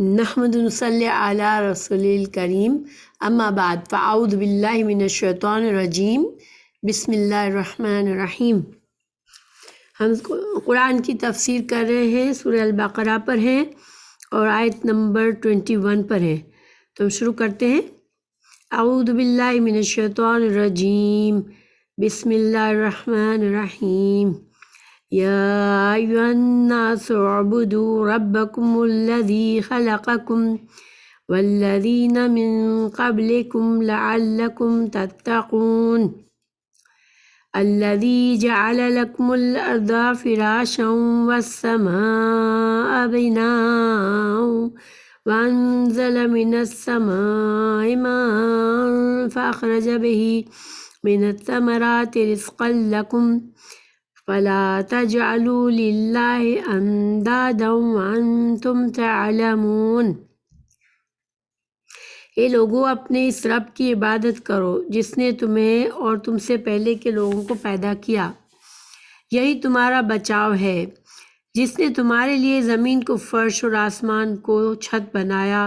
نحمد نصلی علی رسول الکریم اما بعد فاعوذ باللہ من الشیطان الرجیم بسم اللہ الرحمن الرحیم۔ ہم قرآن کی تفسیر کر رہے ہیں، سورہ البقرہ پر ہیں اور آیت نمبر 21 پر ہیں، تو ہم شروع کرتے ہیں۔ اعوذ باللہ من الشیطان الرجیم بسم اللہ الرحمن الرحیم۔ یا ایھا الناس اعبدوا ربکم الذی خلقکم والذین من قبلکم لعلکم تتقون الذی جعل لکم الارض فراشا والسماء بناء وانزل من السماء ماء فاخرج به من الثمرات رزقا لکم فلا تجعلوا للہ اندادا وانتم تعلمون۔ اے لوگو، اپنے اس رب کی عبادت کرو جس نے تمہیں اور تم سے پہلے کے لوگوں کو پیدا کیا، یہی تمہارا بچاؤ ہے، جس نے تمہارے لیے زمین کو فرش اور آسمان کو چھت بنایا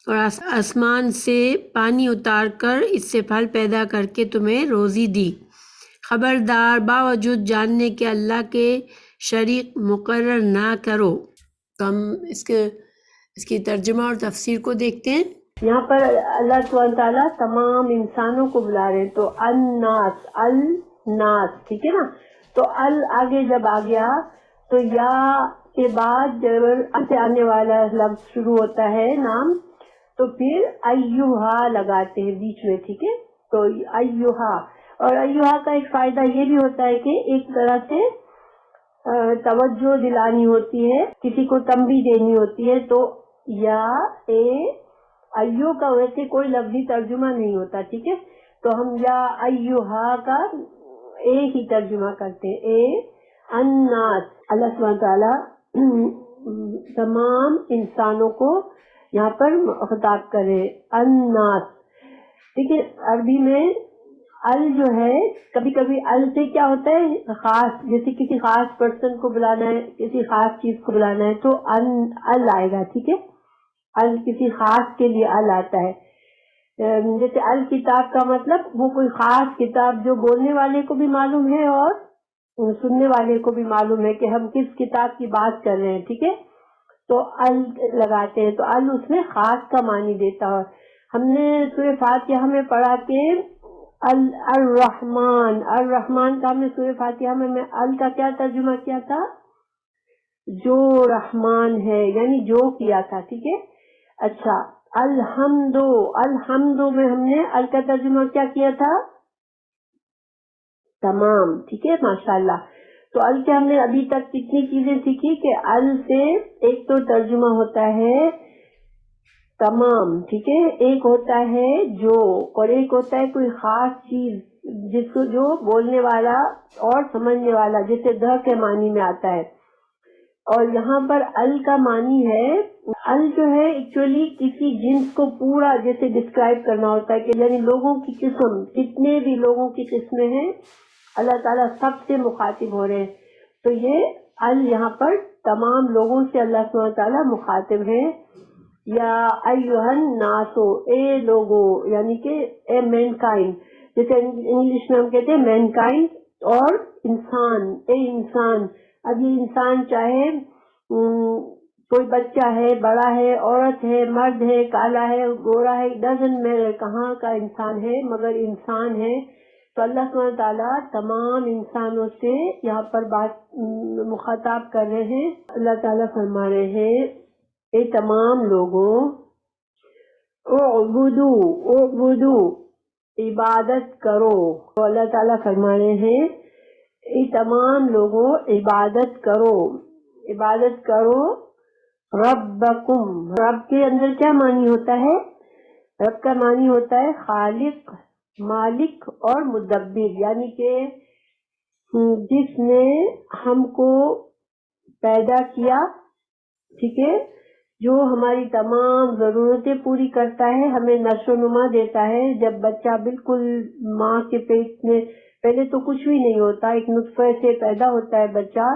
اور آسمان سے پانی اتار کر اس سے پھل پیدا کر کے تمہیں روزی دی۔ خبردار، باوجود جاننے کے اللہ کے شریک مقرر نہ کرو۔ تو ہم اس کی ترجمہ اور تفسیر کو دیکھتے ہیں۔ یہاں پر اللہ سبحانہ تعالیٰ تمام انسانوں کو بلا رہے ہیں، تو الناس، ٹھیک ہے نا، تو آگے جب آ گیا تو یا کے بعد جب سے آنے والا لفظ شروع ہوتا ہے نام، تو پھر ایھا لگاتے ہیں بیچ میں، ٹھیک ہے، تو ایھا، اور ایھا کا ایک فائدہ یہ بھی ہوتا ہے کہ ایک طرح سے توجہ دلانی ہوتی ہے، کسی کو تنبیہ دینی ہوتی ہے، تو یا ایو کا ویسے کوئی لفظی ترجمہ نہیں ہوتا، ٹھیک ہے، تو ہم یا ایھا کا ایک ہی ترجمہ کرتے ہیں، اے الناس۔ اللہ سبحانہ تعالیٰ تمام انسانوں کو یہاں پر خطاب کرے، الناس، ٹھیک ہے۔ عربی میں ال جو ہے، کبھی کبھی ال سے کیا ہوتا ہے، خاص، جیسے کسی خاص پرسن کو بلانا ہے، کسی خاص چیز کو بلانا ہے تو ال آئے گا، ٹھیک ہے، ال کسی خاص کے لیے ال آتا ہے۔ جیسے الکتاب کا مطلب وہ کوئی خاص کتاب جو بولنے والے کو بھی معلوم ہے اور سننے والے کو بھی معلوم ہے کہ ہم کس کتاب کی بات کر رہے ہیں، ٹھیک ہے، تو ال لگاتے ہیں، تو ال اس میں خاص کا معنی دیتا ہے۔ ہم نے سورہ فاتحہ میں پڑھا کہ الرحمن کا ہم نے سورہ فاتحہ میں ال کا کیا ترجمہ کیا تھا، جو رحمان ہے، یعنی جو کیا تھا، ٹھیک ہے۔ اچھا، الحمد میں ہم نے ال کا ترجمہ کیا کیا تھا، تمام، ٹھیک ہے، ماشاءاللہ۔ تو ال کے ہم نے ابھی تک کتنی چیزیں سیکھی کہ ال سے ایک تو ترجمہ ہوتا ہے تمام، ٹھیک ہے، ایک ہوتا ہے جو، اور ایک ہوتا ہے کوئی خاص چیز جس کو جو بولنے والا اور سمجھنے والا، جیسے د کے معنی میں آتا ہے۔ اور یہاں پر ال کا معنی ہے، ال جو ہے ایکچولی کسی جنس کو پورا جیسے ڈسکرائب کرنا ہوتا ہے، کہ یعنی لوگوں کی قسم، کتنے بھی لوگوں کی قسمیں ہیں، اللہ تعالیٰ سب سے مخاطب ہو رہے ہیں، تو یہ ال یہاں پر تمام لوگوں سے اللہ سبحانہ تعالیٰ مخاطب ہے۔ یا ایھا الناس، اے لوگو، یعنی کہ اے مین کائنڈ، جیسے انگلش میں ہم کہتے ہیں مین کائنڈ، اور انسان، اے انسان۔ اب یہ انسان چاہے کوئی بچہ ہے، بڑا ہے، عورت ہے، مرد ہے، کالا ہے، گورا ہے، ڈزنٹ میٹر کہاں کا انسان ہے، مگر انسان ہے۔ تو اللہ سبحانہ تعالیٰ تمام انسانوں سے یہاں پر بات مخاطب کر رہے ہیں۔ اللہ تعالیٰ فرما رہے ہیں، اے تمام لوگوں، اعبدو، عبادت کرو۔ تو اللہ تعالیٰ فرما رہے ہیں، اے تمام لوگوں، عبادت کرو ربکم۔ رب کے اندر کیا معنی ہوتا ہے، رب کا معنی ہوتا ہے خالق، مالک اور مدبر، یعنی کہ جس نے ہم کو پیدا کیا، ٹھیک ہے، جو ہماری تمام ضرورتیں پوری کرتا ہے، ہمیں نشو و نما دیتا ہے۔ جب بچہ بالکل ماں کے پیٹ میں، پہلے تو کچھ بھی نہیں ہوتا، ایک نطفے سے پیدا ہوتا ہے بچہ،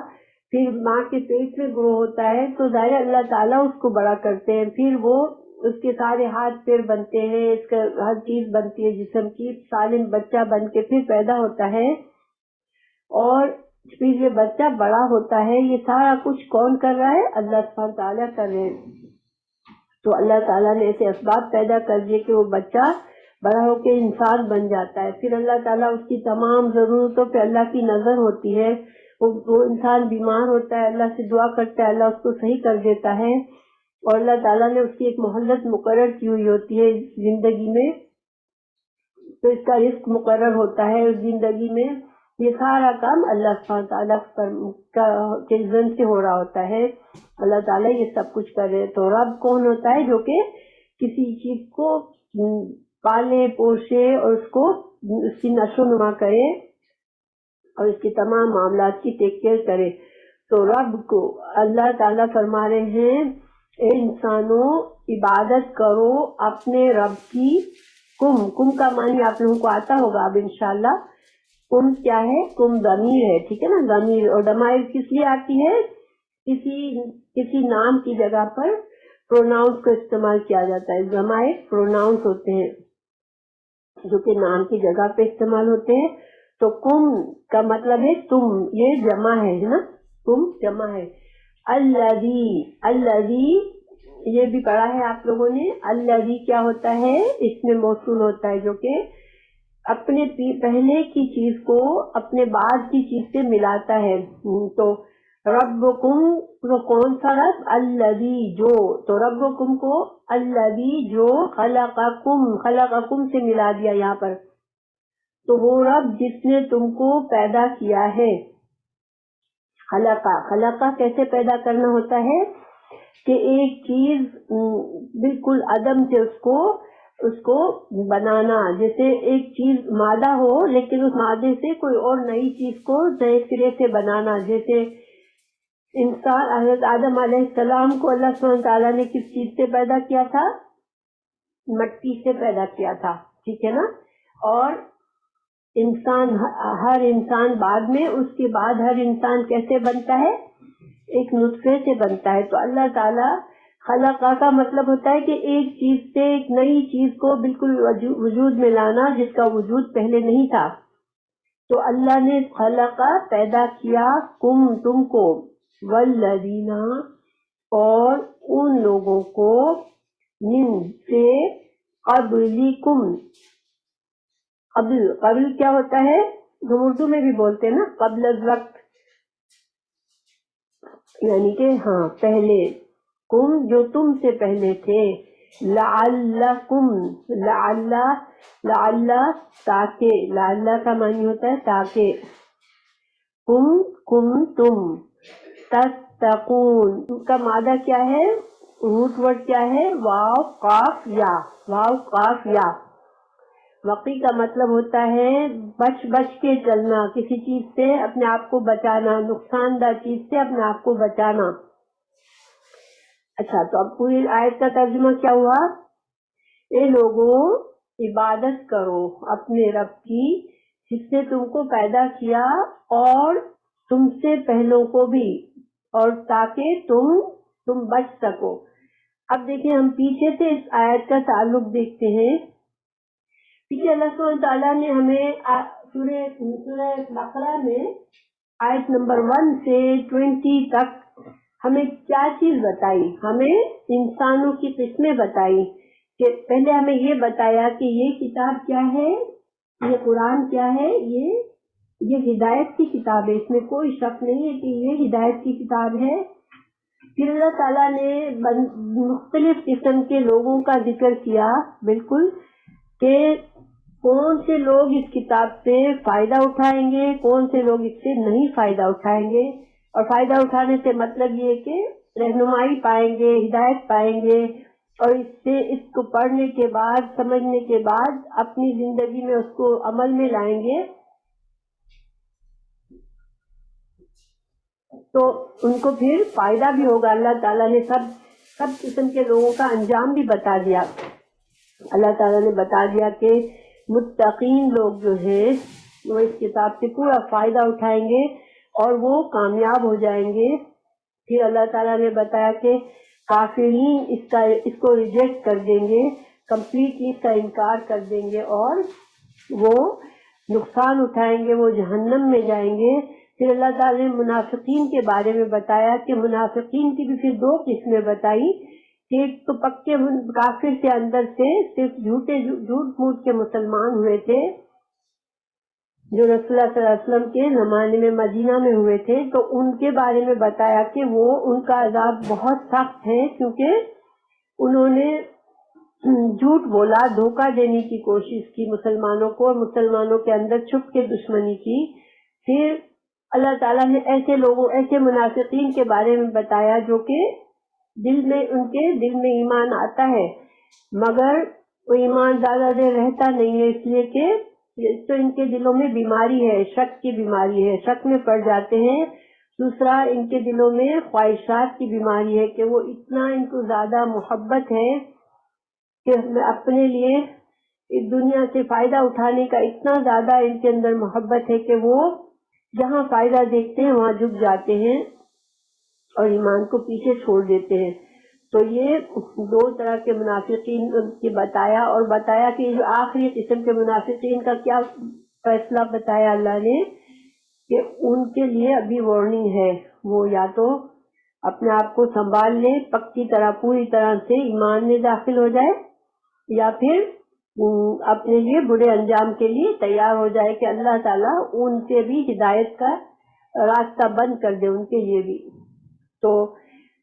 پھر ماں کے پیٹ میں گرو ہوتا ہے تو ظاہر اللہ تعالیٰ اس کو بڑا کرتے ہیں، پھر وہ اس کے سارے ہاتھ پیر بنتے ہیں، اس کا ہر چیز بنتی ہے جسم کی، سالم بچہ بن کے پھر پیدا ہوتا ہے، اور پھر یہ بچہ بڑا ہوتا ہے۔ یہ سارا کچھ کون کر رہا ہے؟ اللہ سبحانہ تعالیٰ کر رہے ہیں۔ تو اللہ تعالیٰ نے ایسے اسباب پیدا کر دیے کہ وہ بچہ بڑا ہو کے انسان بن جاتا ہے۔ پھر اللہ تعالیٰ اس کی تمام ضرورتوں پہ اللہ کی نظر ہوتی ہے، وہ انسان بیمار ہوتا ہے، اللہ سے دعا کرتا ہے، اللہ اس کو صحیح کر دیتا ہے، اور اللہ تعالیٰ نے اس کی ایک مہلت مقرر کی ہوئی ہوتی ہے زندگی میں، تو اس کا رزق مقرر ہوتا ہے اس زندگی میں۔ یہ سارا کام اللہ سبحانہ تعالیٰ کے اذن سے ہو رہا ہوتا ہے، اللہ تعالیٰ یہ سب کچھ کر رہے۔ تو رب کون ہوتا ہے؟ جو کہ کسی چیز کو پالے پوشے اور اس کی نشو نما کرے اور اس کے تمام معاملات کی ٹیک کیئر کرے۔ تو رب کو اللہ تعالیٰ فرما رہے ہیں اے انسانوں عبادت کرو اپنے رب کی۔ کم کا معنی آپ لوگوں کو آتا ہوگا اب انشاءاللہ۔ کم کیا ہے؟ کم ضمیر ہے، ٹھیک ہے نا، ضمیر، اور ضمائر کس لیے آتی ہے؟ کسی نام کی جگہ پر پروناؤنس کو استعمال کیا جاتا ہے۔ ضمائر پروناؤنس ہوتے ہیں جو کہ نام کی جگہ پہ استعمال ہوتے ہیں۔ تو کم کا مطلب ہے تم، یہ جمع ہے نا، تم جمع ہے۔ الذی یہ بھی پڑھا ہے آپ لوگوں نے۔ الذی کیا ہوتا ہے؟ اس میں موصول ہوتا ہے جو کہ اپنے پہلے کی چیز کو اپنے بعد کی چیز سے ملاتا ہے۔ تو ربکم تو کون سا رب؟ الذی جو، تو ربکم کو الذی جو خلقکم سے ملا دیا یہاں پر، تو وہ رب جس نے تم کو پیدا کیا ہے۔ خلقہ کیسے پیدا کرنا ہوتا ہے کہ ایک چیز بالکل عدم سے اس کو بنانا، جیسے ایک چیز مادہ ہو لیکن اس مادے سے کوئی اور نئی چیز کو نئے سرے سے بنانا۔ جیسے انسان حضرت آدم علیہ السلام کو اللہ سبحانہ تعالیٰ نے کس چیز سے پیدا کیا تھا؟ مٹی سے پیدا کیا تھا، ٹھیک ہے نا، اور ہر انسان بعد میں، اس کے بعد ہر انسان کیسے بنتا ہے؟ ایک نطفے سے بنتا ہے۔ تو اللہ تعالیٰ خلقہ کا مطلب ہوتا ہے کہ ایک چیز سے ایک نئی چیز کو بالکل وجود میں لانا جس کا وجود پہلے نہیں تھا۔ تو اللہ نے خلقہ پیدا کیا تم کو، والذین اور ان لوگوں کو، من سے، قبلکم، قبل کیا ہوتا ہے؟ ہم اردو میں بھی بولتے ہیں نا، قبل الوقت، یعنی کہ ہاں پہلے، کم جو تم سے پہلے تھے، لعلکم، لعل تاکہ، لعل کا معنی ہوتا ہے تاکہ، کم تم، تتقون کا مادہ کیا ہے؟ روٹ ورڈ کیا ہے؟ واو قاف یا، واو قاف یا۔ وقی کا مطلب ہوتا ہے بچ کے چلنا، کسی چیز سے اپنے آپ کو بچانا، نقصان دہ چیز سے اپنے آپ کو بچانا۔ اچھا، تو اب پوری آیت کا ترجمہ کیا ہوا؟ اے لوگوں عبادت کرو اپنے رب کی جس نے تم کو پیدا کیا اور تم سے پہلوں کو بھی، اور تاکہ تم بچ سکو۔ اب دیکھیں ہم پیچھے سے اس آیت کا تعلق دیکھتے ہیں۔ پیچھے اللہ سبحانہ تعالیٰ نے ہمیں سورہ بقرہ میں آیت نمبر 1 سے 20 تک ہمیں کیا چیز بتائی؟ ہمیں انسانوں کی قسمیں بتائی، کہ پہلے ہمیں یہ بتایا کہ یہ کتاب کیا ہے، یہ قرآن کیا ہے، یہ ہدایت کی کتاب ہے، اس میں کوئی شک نہیں ہے کہ یہ ہدایت کی کتاب ہے۔ پھر اللہ تعالیٰ نے مختلف قسم کے لوگوں کا ذکر کیا، بالکل، کہ کون سے لوگ اس کتاب سے فائدہ اٹھائیں گے، کون سے لوگ اس سے نہیں فائدہ اٹھائیں گے۔ اور فائدہ اٹھانے سے مطلب یہ کہ رہنمائی پائیں گے، ہدایت پائیں گے، اور اس کو پڑھنے کے بعد، سمجھنے کے بعد اپنی زندگی میں اس کو عمل میں لائیں گے تو ان کو پھر فائدہ بھی ہوگا۔ اللہ تعالیٰ نے سب قسم کے لوگوں کا انجام بھی بتا دیا۔ اللہ تعالیٰ نے بتا دیا کہ متقین لوگ جو ہیں وہ اس کتاب سے پورا فائدہ اٹھائیں گے، اور وہ کامیاب ہو جائیں گے۔ پھر اللہ تعالیٰ نے بتایا کہ کافرین اس کو ریجیکٹ کر دیں گے، کمپلیٹلی اس کا انکار کر دیں گے اور وہ نقصان اٹھائیں گے، وہ جہنم میں جائیں گے۔ پھر اللہ تعالیٰ نے منافقین کے بارے میں بتایا کہ منافقین کی بھی پھر 2 قسمیں بتائی کہ ایک تو پکے کافر سے اندر سے صرف جھوٹ موٹ کے مسلمان ہوئے تھے جو رسول اللہ صلی اللہ علیہ وسلم کے زمانے میں مدینہ میں ہوئے تھے، تو ان کے بارے میں بتایا کہ وہ ان کا عذاب بہت سخت ہے کیونکہ انہوں نے جھوٹ بولا، دھوکہ دینے کی کوشش کی مسلمانوں کو، اور مسلمانوں کے اندر چھپ کے دشمنی کی۔ پھر اللہ تعالیٰ نے ایسے منافقین کے بارے میں بتایا جو کہ ان کے دل میں ایمان آتا ہے مگر وہ ایمان زیادہ دیر رہتا نہیں ہے، اس لیے کہ تو ان کے دلوں میں بیماری ہے، شک کی بیماری ہے، شک میں پڑ جاتے ہیں۔ دوسرا، ان کے دلوں میں خواہشات کی بیماری ہے کہ وہ اتنا ان کو زیادہ محبت ہے کہ اپنے لیے اس دنیا سے فائدہ اٹھانے کا اتنا زیادہ ان کے اندر محبت ہے کہ وہ جہاں فائدہ دیکھتے ہیں وہاں جھک جاتے ہیں اور ایمان کو پیچھے چھوڑ دیتے ہیں۔ تو یہ 2 طرح کے منافقین کی بتایا، اور بتایا کہ جو آخری قسم کے منافقین کا کیا فیصلہ بتایا اللہ نے کہ ان کے لیے ابھی وارننگ ہے، وہ یا تو اپنے آپ کو سنبھال لے، پکی طرح پوری طرح سے ایمان میں داخل ہو جائے، یا پھر اپنے لیے برے انجام کے لیے تیار ہو جائے کہ اللہ تعالیٰ ان سے بھی ہدایت کا راستہ بند کر دے ان کے لیے بھی۔ تو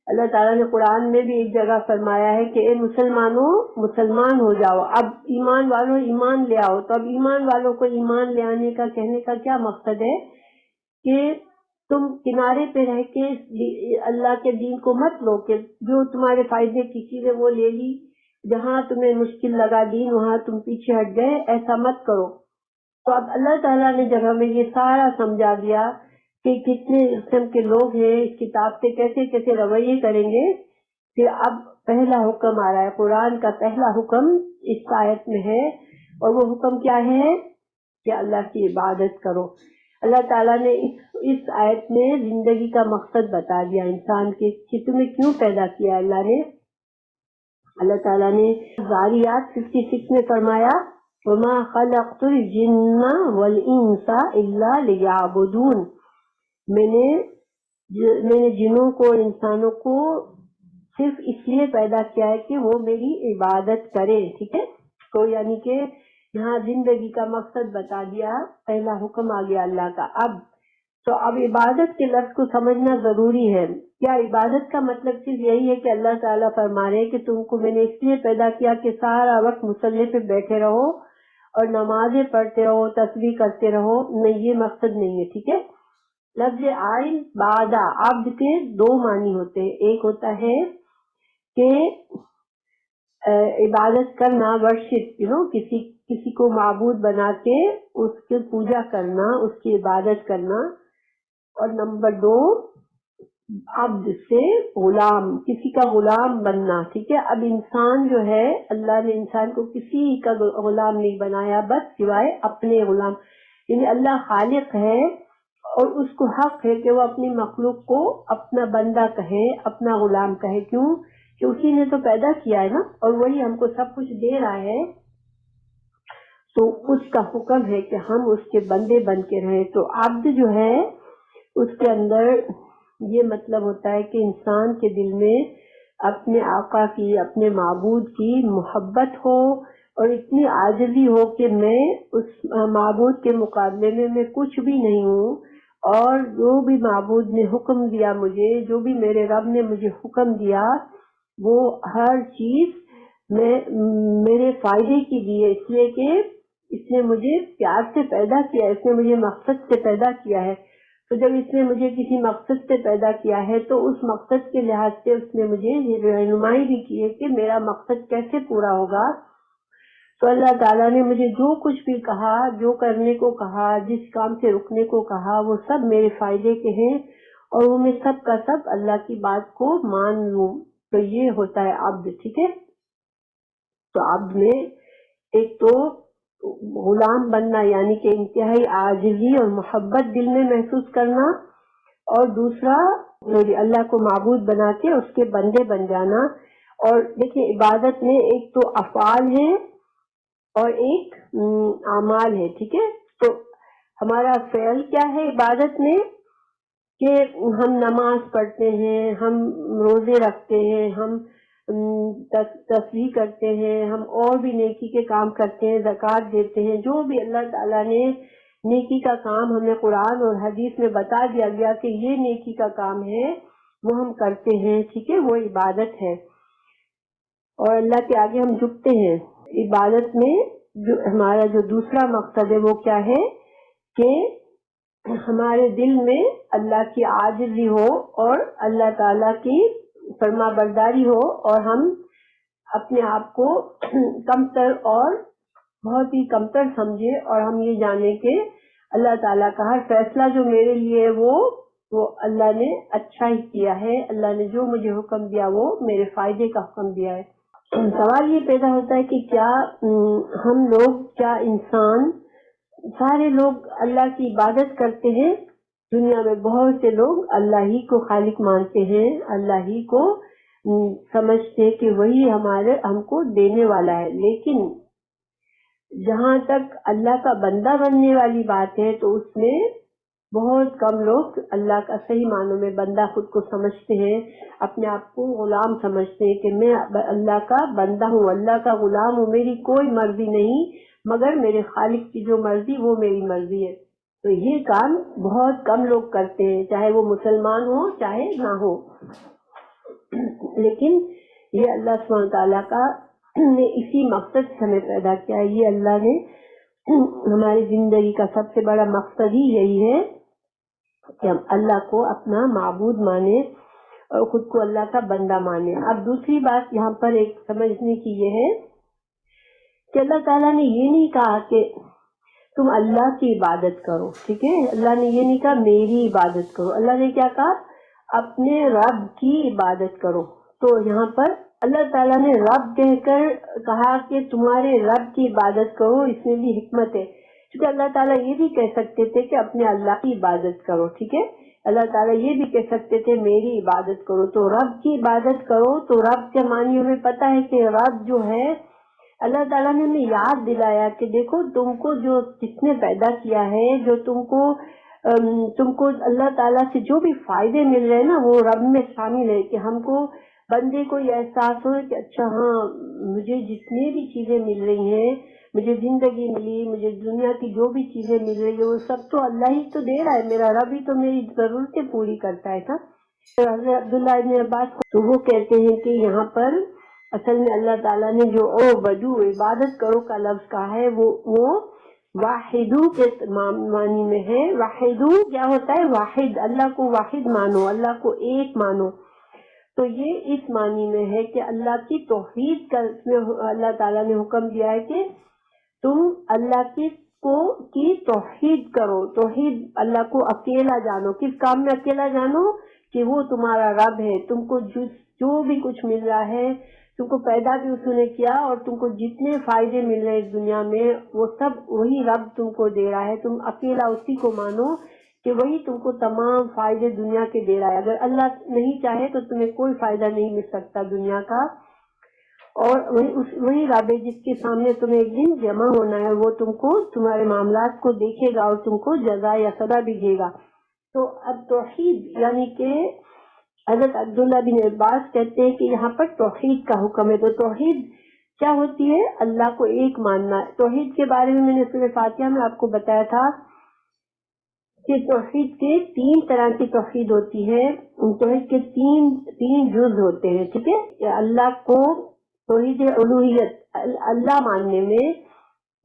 اللہ تعالیٰ نے قرآن میں بھی ایک جگہ فرمایا ہے کہ اے مسلمانوں مسلمان ہو جاؤ، اب ایمان والوں ایمان لے آؤ۔ تو اب ایمان والوں کو ایمان لے آنے کا کہنے کا کیا مقصد ہے کہ تم کنارے پہ رہ کے اللہ کے دین کو مت لو کہ جو تمہارے فائدے کی چیزیں وہ لے لی، جہاں تمہیں مشکل لگا دین وہاں تم پیچھے ہٹ گئے، ایسا مت کرو۔ تو اب اللہ تعالیٰ نے جب ہمیں یہ سارا سمجھا دیا کہ کتنے قسم کے لوگ ہیں، اس کتاب سے کیسے کیسے رویے کریں گے، پھر اب پہلا حکم آ رہا ہے، قرآن کا پہلا حکم اس آیت میں ہے، اور وہ حکم کیا ہے کہ اللہ کی عبادت کرو۔ اللہ تعالیٰ نے اس آیت میں زندگی کا مقصد بتا دیا انسان کے کہ تمہیں کیوں پیدا کیا اللہ نے۔ اللہ تعالیٰ نے ذاریات 56 میں فرمایا وَمَا خَلَقْتُ الْجِنَّ وَالْإِنسَ إِلَّا لِيَعْبُدُونَ، میں نے جنوں کو اور انسانوں کو صرف اس لیے پیدا کیا ہے کہ وہ میری عبادت کرے، ٹھیک ہے۔ تو یعنی کہ یہاں زندگی کا مقصد بتا دیا، پہلا حکم آ گیا اللہ کا۔ اب عبادت کے لفظ کو سمجھنا ضروری ہے۔ کیا عبادت کا مطلب صرف یہی ہے کہ اللہ تعالیٰ فرما رہے کہ تم کو میں نے اس لیے پیدا کیا کہ سارا وقت مصلی پہ بیٹھے رہو اور نمازیں پڑھتے رہو، تسبیح کرتے رہو؟ نہیں، یہ مقصد نہیں ہے، ٹھیک ہے۔ لفظ عین بعد عبد کے 2 معنی ہوتے ہیں، ایک ہوتا ہے کہ عبادت کرنا، ورشپ، کسی کو معبود بنا کے اس کی پوجا کرنا، اس کی عبادت کرنا، اور نمبر 2 عبد سے غلام، کسی کا غلام بننا، ٹھیک ہے۔ اب انسان جو ہے اللہ نے انسان کو کسی کا غلام نہیں بنایا بس سوائے اپنے غلام، یعنی اللہ خالق ہے اور اس کو حق ہے کہ وہ اپنی مخلوق کو اپنا بندہ کہے، اپنا غلام کہے۔ کیوں کہ اسی نے تو پیدا کیا ہے نا، اور وہی ہم کو سب کچھ دے رہا ہے، تو اس کا حکم ہے کہ ہم اس کے بندے بن کے رہیں۔ تو عبد جو ہے اس کے اندر یہ مطلب ہوتا ہے کہ انسان کے دل میں اپنے آقا کی، اپنے معبود کی محبت ہو اور اتنی عاجزی ہو کہ میں اس معبود کے مقابلے میں کچھ بھی نہیں ہوں، اور جو بھی معبود نے حکم دیا مجھے، جو بھی میرے رب نے مجھے حکم دیا، وہ ہر چیز میرے فائدے کی دی ہے، اس لیے کہ اس نے مجھے پیار سے پیدا کیا ہے، اس نے مجھے مقصد سے پیدا کیا ہے۔ تو جب اس نے مجھے کسی مقصد سے پیدا کیا ہے تو اس مقصد کے لحاظ سے اس نے مجھے رہنمائی بھی کی ہے کہ میرا مقصد کیسے پورا ہوگا۔ تو اللہ تعالیٰ نے مجھے جو کچھ بھی کہا، جو کرنے کو کہا، جس کام سے رکنے کو کہا، وہ سب میرے فائدے کے ہیں، اور وہ میں سب کا سب اللہ کی بات کو مان لوں۔ تو یہ ہوتا ہے عبد، ٹھیک ہے۔ تو عبد میں ایک تو غلام بننا، یعنی کہ انتہائی عاجزی اور محبت دل میں محسوس کرنا، اور دوسرا اللہ کو معبود بنا کے اس کے بندے بن جانا. اور دیکھیں عبادت میں ایک تو افعال ہے اور ایک اعمال ہے. ٹھیک ہے، تو ہمارا فعل کیا ہے عبادت میں کہ ہم نماز پڑھتے ہیں، ہم روزے رکھتے ہیں، ہم تسبیح کرتے ہیں، ہم اور بھی نیکی کے کام کرتے ہیں، زکوٰۃ دیتے ہیں. جو بھی اللہ تعالیٰ نے نیکی کا کام ہمیں قرآن اور حدیث میں بتا دیا گیا کہ یہ نیکی کا کام ہے وہ ہم کرتے ہیں. ٹھیک ہے، وہ عبادت ہے اور اللہ کے آگے ہم جھکتے ہیں. عبادت میں جو ہمارا جو دوسرا مقصد ہے وہ کیا ہے کہ ہمارے دل میں اللہ کی عاجزی ہو اور اللہ تعالیٰ کی فرما برداری ہو اور ہم اپنے آپ کو کمتر اور بہت ہی کمتر سمجھے اور ہم یہ جانے کہ اللہ تعالیٰ کا ہر فیصلہ جو میرے لیے وہ اللہ نے اچھا ہی کیا ہے. اللہ نے جو مجھے حکم دیا وہ میرے فائدے کا حکم دیا ہے. سوال یہ پیدا ہوتا ہے کہ کیا ہم لوگ، کیا انسان، سارے لوگ اللہ کی عبادت کرتے ہیں؟ دنیا میں بہت سے لوگ اللہ ہی کو خالق مانتے ہیں، اللہ ہی کو سمجھتے کہ وہی ہم کو دینے والا ہے. لیکن جہاں تک اللہ کا بندہ بننے والی بات ہے تو اس میں بہت کم لوگ اللہ کا صحیح معنوں میں بندہ خود کو سمجھتے ہیں، اپنے آپ کو غلام سمجھتے ہیں کہ میں اللہ کا بندہ ہوں، اللہ کا غلام ہوں، میری کوئی مرضی نہیں مگر میرے خالق کی جو مرضی وہ میری مرضی ہے. تو یہ کام بہت کم لوگ کرتے ہیں، چاہے وہ مسلمان ہو چاہے نہ ہو. لیکن یہ اللہ سبحانہ تعالیٰ کا نے اسی مقصد سے ہمیں پیدا کیا ہے. یہ اللہ نے ہماری زندگی کا سب سے بڑا مقصد ہی یہی ہے کہ ہم اللہ کو اپنا معبود مانے اور خود کو اللہ کا بندہ مانے. اب دوسری بات یہاں پر ایک سمجھنے کی یہ ہے کہ اللہ تعالیٰ نے یہ نہیں کہا کہ تم اللہ کی عبادت کرو. ٹھیک ہے، اللہ نے یہ نہیں کہا میری عبادت کرو. اللہ نے کیا کہا؟ اپنے رب کی عبادت کرو. تو یہاں پر اللہ تعالیٰ نے رب کہہ کر کہا کہ تمہارے رب کی عبادت کرو. اس میں بھی حکمت ہے کیونکہ اللہ تعالیٰ یہ بھی کہہ سکتے تھے کہ اپنے اللہ کی عبادت کرو. ٹھیک ہے، اللہ تعالیٰ یہ بھی کہہ سکتے تھے میری عبادت کرو. تو رب کی عبادت کرو تو رب کے معنی ہمیں پتہ ہے کہ رب جو ہے اللہ تعالیٰ نے ہمیں یاد دلایا کہ دیکھو تم کو جو جس نے پیدا کیا ہے، جو تم کو اللہ تعالیٰ سے جو بھی فائدے مل رہے ہیں نا وہ رب میں شامل ہے. کہ ہم کو بندے کو یہ احساس ہو کہ اچھا ہاں مجھے جتنی بھی چیزیں مل رہی ہیں، مجھے زندگی ملی، مجھے دنیا کی جو بھی چیزیں مل رہی ہیں وہ سب تو اللہ ہی تو دے رہا ہے، میرا رب ہی تو میری ضرورتیں پوری کرتا ہے. تھا حضرت عبداللہ ابن عباس تو وہ کہتے ہیں کہ یہاں پر اصل میں اللہ تعالیٰ نے جو بدو عبادت کرو کا لفظ کہا ہے وہ واحدو کے معنی میں ہے. واحدو کیا ہوتا ہے؟ واحد، اللہ کو واحد مانو، اللہ کو ایک مانو. تو یہ اس معنی میں ہے کہ اللہ کی توحید کا اللہ تعالیٰ نے حکم دیا ہے کہ تم اللہ کی توحید کرو. توحید، اللہ کو اکیلا جانو. کس کام میں اکیلا جانو؟ کہ وہ تمہارا رب ہے. تم کو جو بھی کچھ مل رہا ہے، تم کو پیدا بھی اس نے کیا اور تم کو جتنے فائدے مل رہے ہیں اس دنیا میں وہ سب وہی رب تم کو دے رہا ہے. تم اکیلا اسی کو مانو کہ وہی تم کو تمام فائدے دنیا کے دے رہا ہے. اگر اللہ نہیں چاہے تو تمہیں کوئی فائدہ نہیں مل سکتا دنیا کا. اور وہی رب ہے جس کے سامنے تمہیں ایک دن جمع ہونا ہے، وہ تم کو تمہارے معاملات کو دیکھے گا اور تم کو جزا یا سزا بھی دے گا. تو اب توحید یعنی کہ حضرت عبداللہ بن عباس کہتے ہیں کہ یہاں پر توحید کا حکم ہے. تو توحید کیا ہوتی ہے؟ اللہ کو ایک ماننا. توحید کے بارے میں نے سورہ فاتحہ میں آپ کو بتایا تھا کہ توحید کے 3 طرح کی توحید ہوتی ہے. توحید کے تین جز ہوتے ہیں. ٹھیک ہے، اللہ کو توحید الوہیت، اللہ ماننے میں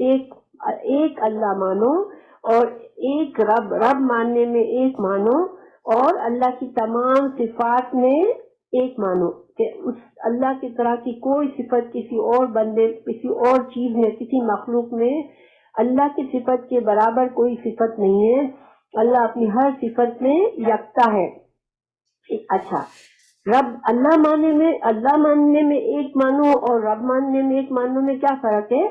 ایک اللہ مانو، اور ایک رب ماننے میں ایک مانو، اور اللہ کی تمام صفات میں ایک مانو کہ اس اللہ کی طرح کی کوئی صفت کسی اور بندے، کسی اور چیز میں، کسی مخلوق میں اللہ کی صفت کے برابر کوئی صفت نہیں ہے. اللہ اپنی ہر صفت میں یکتا ہے. اچھا، اللہ ماننے میں ایک مانو اور رب ماننے میں ایک مانو میں کیا فرق ہے؟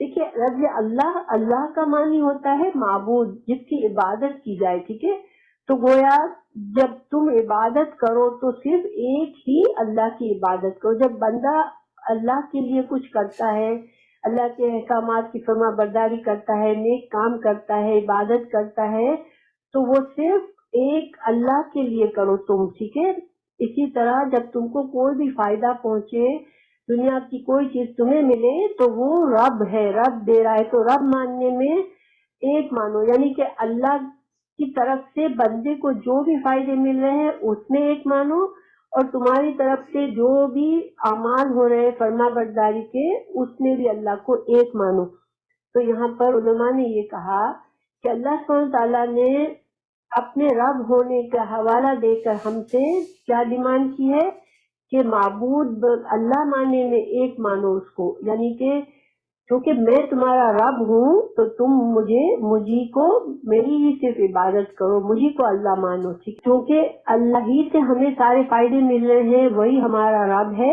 دیکھیے، رب اللہ کا معنی ہوتا ہے معبود، جس کی عبادت کی جائے. ٹھیک ہے، تو گویا جب تم عبادت کرو تو صرف ایک ہی اللہ کی عبادت کرو. جب بندہ اللہ کے لیے کچھ کرتا ہے، اللہ کے احکامات کی فرما برداری کرتا ہے، نیک کام کرتا ہے، عبادت کرتا ہے، تو وہ صرف ایک اللہ کے لیے کرو تم. ٹھیک ہے. اسی طرح جب تم کو کوئی بھی فائدہ پہنچے، دنیا کی کوئی چیز تمہیں ملے، تو وہ رب ہے، رب دے رہا ہے. تو رب ماننے میں ایک مانو، یعنی کہ اللہ کی طرف سے بندے کو جو بھی فائدے مل رہے ہیں اس میں ایک مانو، اور تمہاری طرف سے جو بھی اعمال ہو رہے فرما برداری کے اس میں بھی اللہ کو ایک مانو. تو یہاں پر علماء نے یہ کہا کہ اللہ سبحانہ تعالیٰ نے اپنے رب ہونے کا حوالہ دے کر ہم سے کیا ڈیمانڈ کی ہے کہ معبود اللہ ماننے میں ایک مانو اس کو، یعنی کہ کیونکہ میں تمہارا رب ہوں تو تم مجھے کو میری ہی صرف عبادت کرو، مجھے کو اللہ مانو. ٹھیک، کیونکہ اللہ ہی سے ہمیں سارے فائدے مل رہے ہیں، وہی ہمارا رب ہے.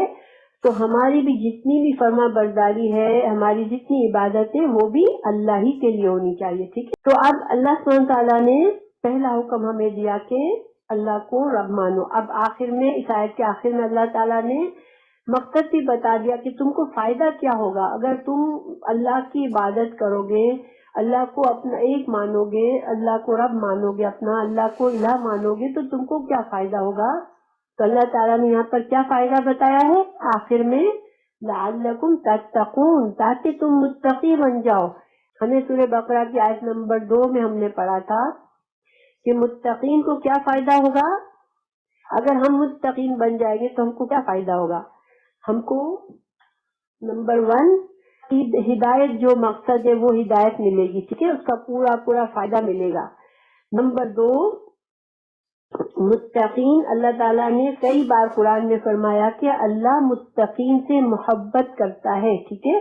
تو ہماری بھی جتنی بھی فرما برداری ہے، ہماری جتنی عبادت ہے، وہ بھی اللہ ہی کے لیے ہونی چاہیے. ٹھیک ہے. تو اب اللہ سبحانہ تعالیٰ نے پہلا حکم ہمیں دیا کہ اللہ کو رب مانو. اب آخر میں، اس آیت کے آخر میں اللہ تعالیٰ نے مقصد بھی بتا دیا کہ تم کو فائدہ کیا ہوگا اگر تم اللہ کی عبادت کرو گے، اللہ کو اپنا ایک مانو گے، اللہ کو رب مانو گے، اپنا اللہ کو الہ مانو گے، تو تم کو کیا فائدہ ہوگا. تو اللہ تعالیٰ نے یہاں پر کیا فائدہ بتایا ہے آخر میں، لعلکم تتقون، تاکہ تم متقی بن جاؤ. ہمیں سورہ بقرہ کی آیت نمبر 2 میں ہم نے پڑھا تھا کہ متقین کو کیا فائدہ ہوگا. اگر ہم متقین بن جائیں گے تو ہم کو کیا فائدہ ہوگا. ہم کو نمبر 1 ہدایت، جو مقصد ہے وہ ہدایت ملے گی. ٹھیک ہے، اس کا پورا فائدہ ملے گا. نمبر 2 متقین، اللہ تعالیٰ نے کئی بار قرآن میں فرمایا کہ اللہ متقین سے محبت کرتا ہے. ٹھیک ہے،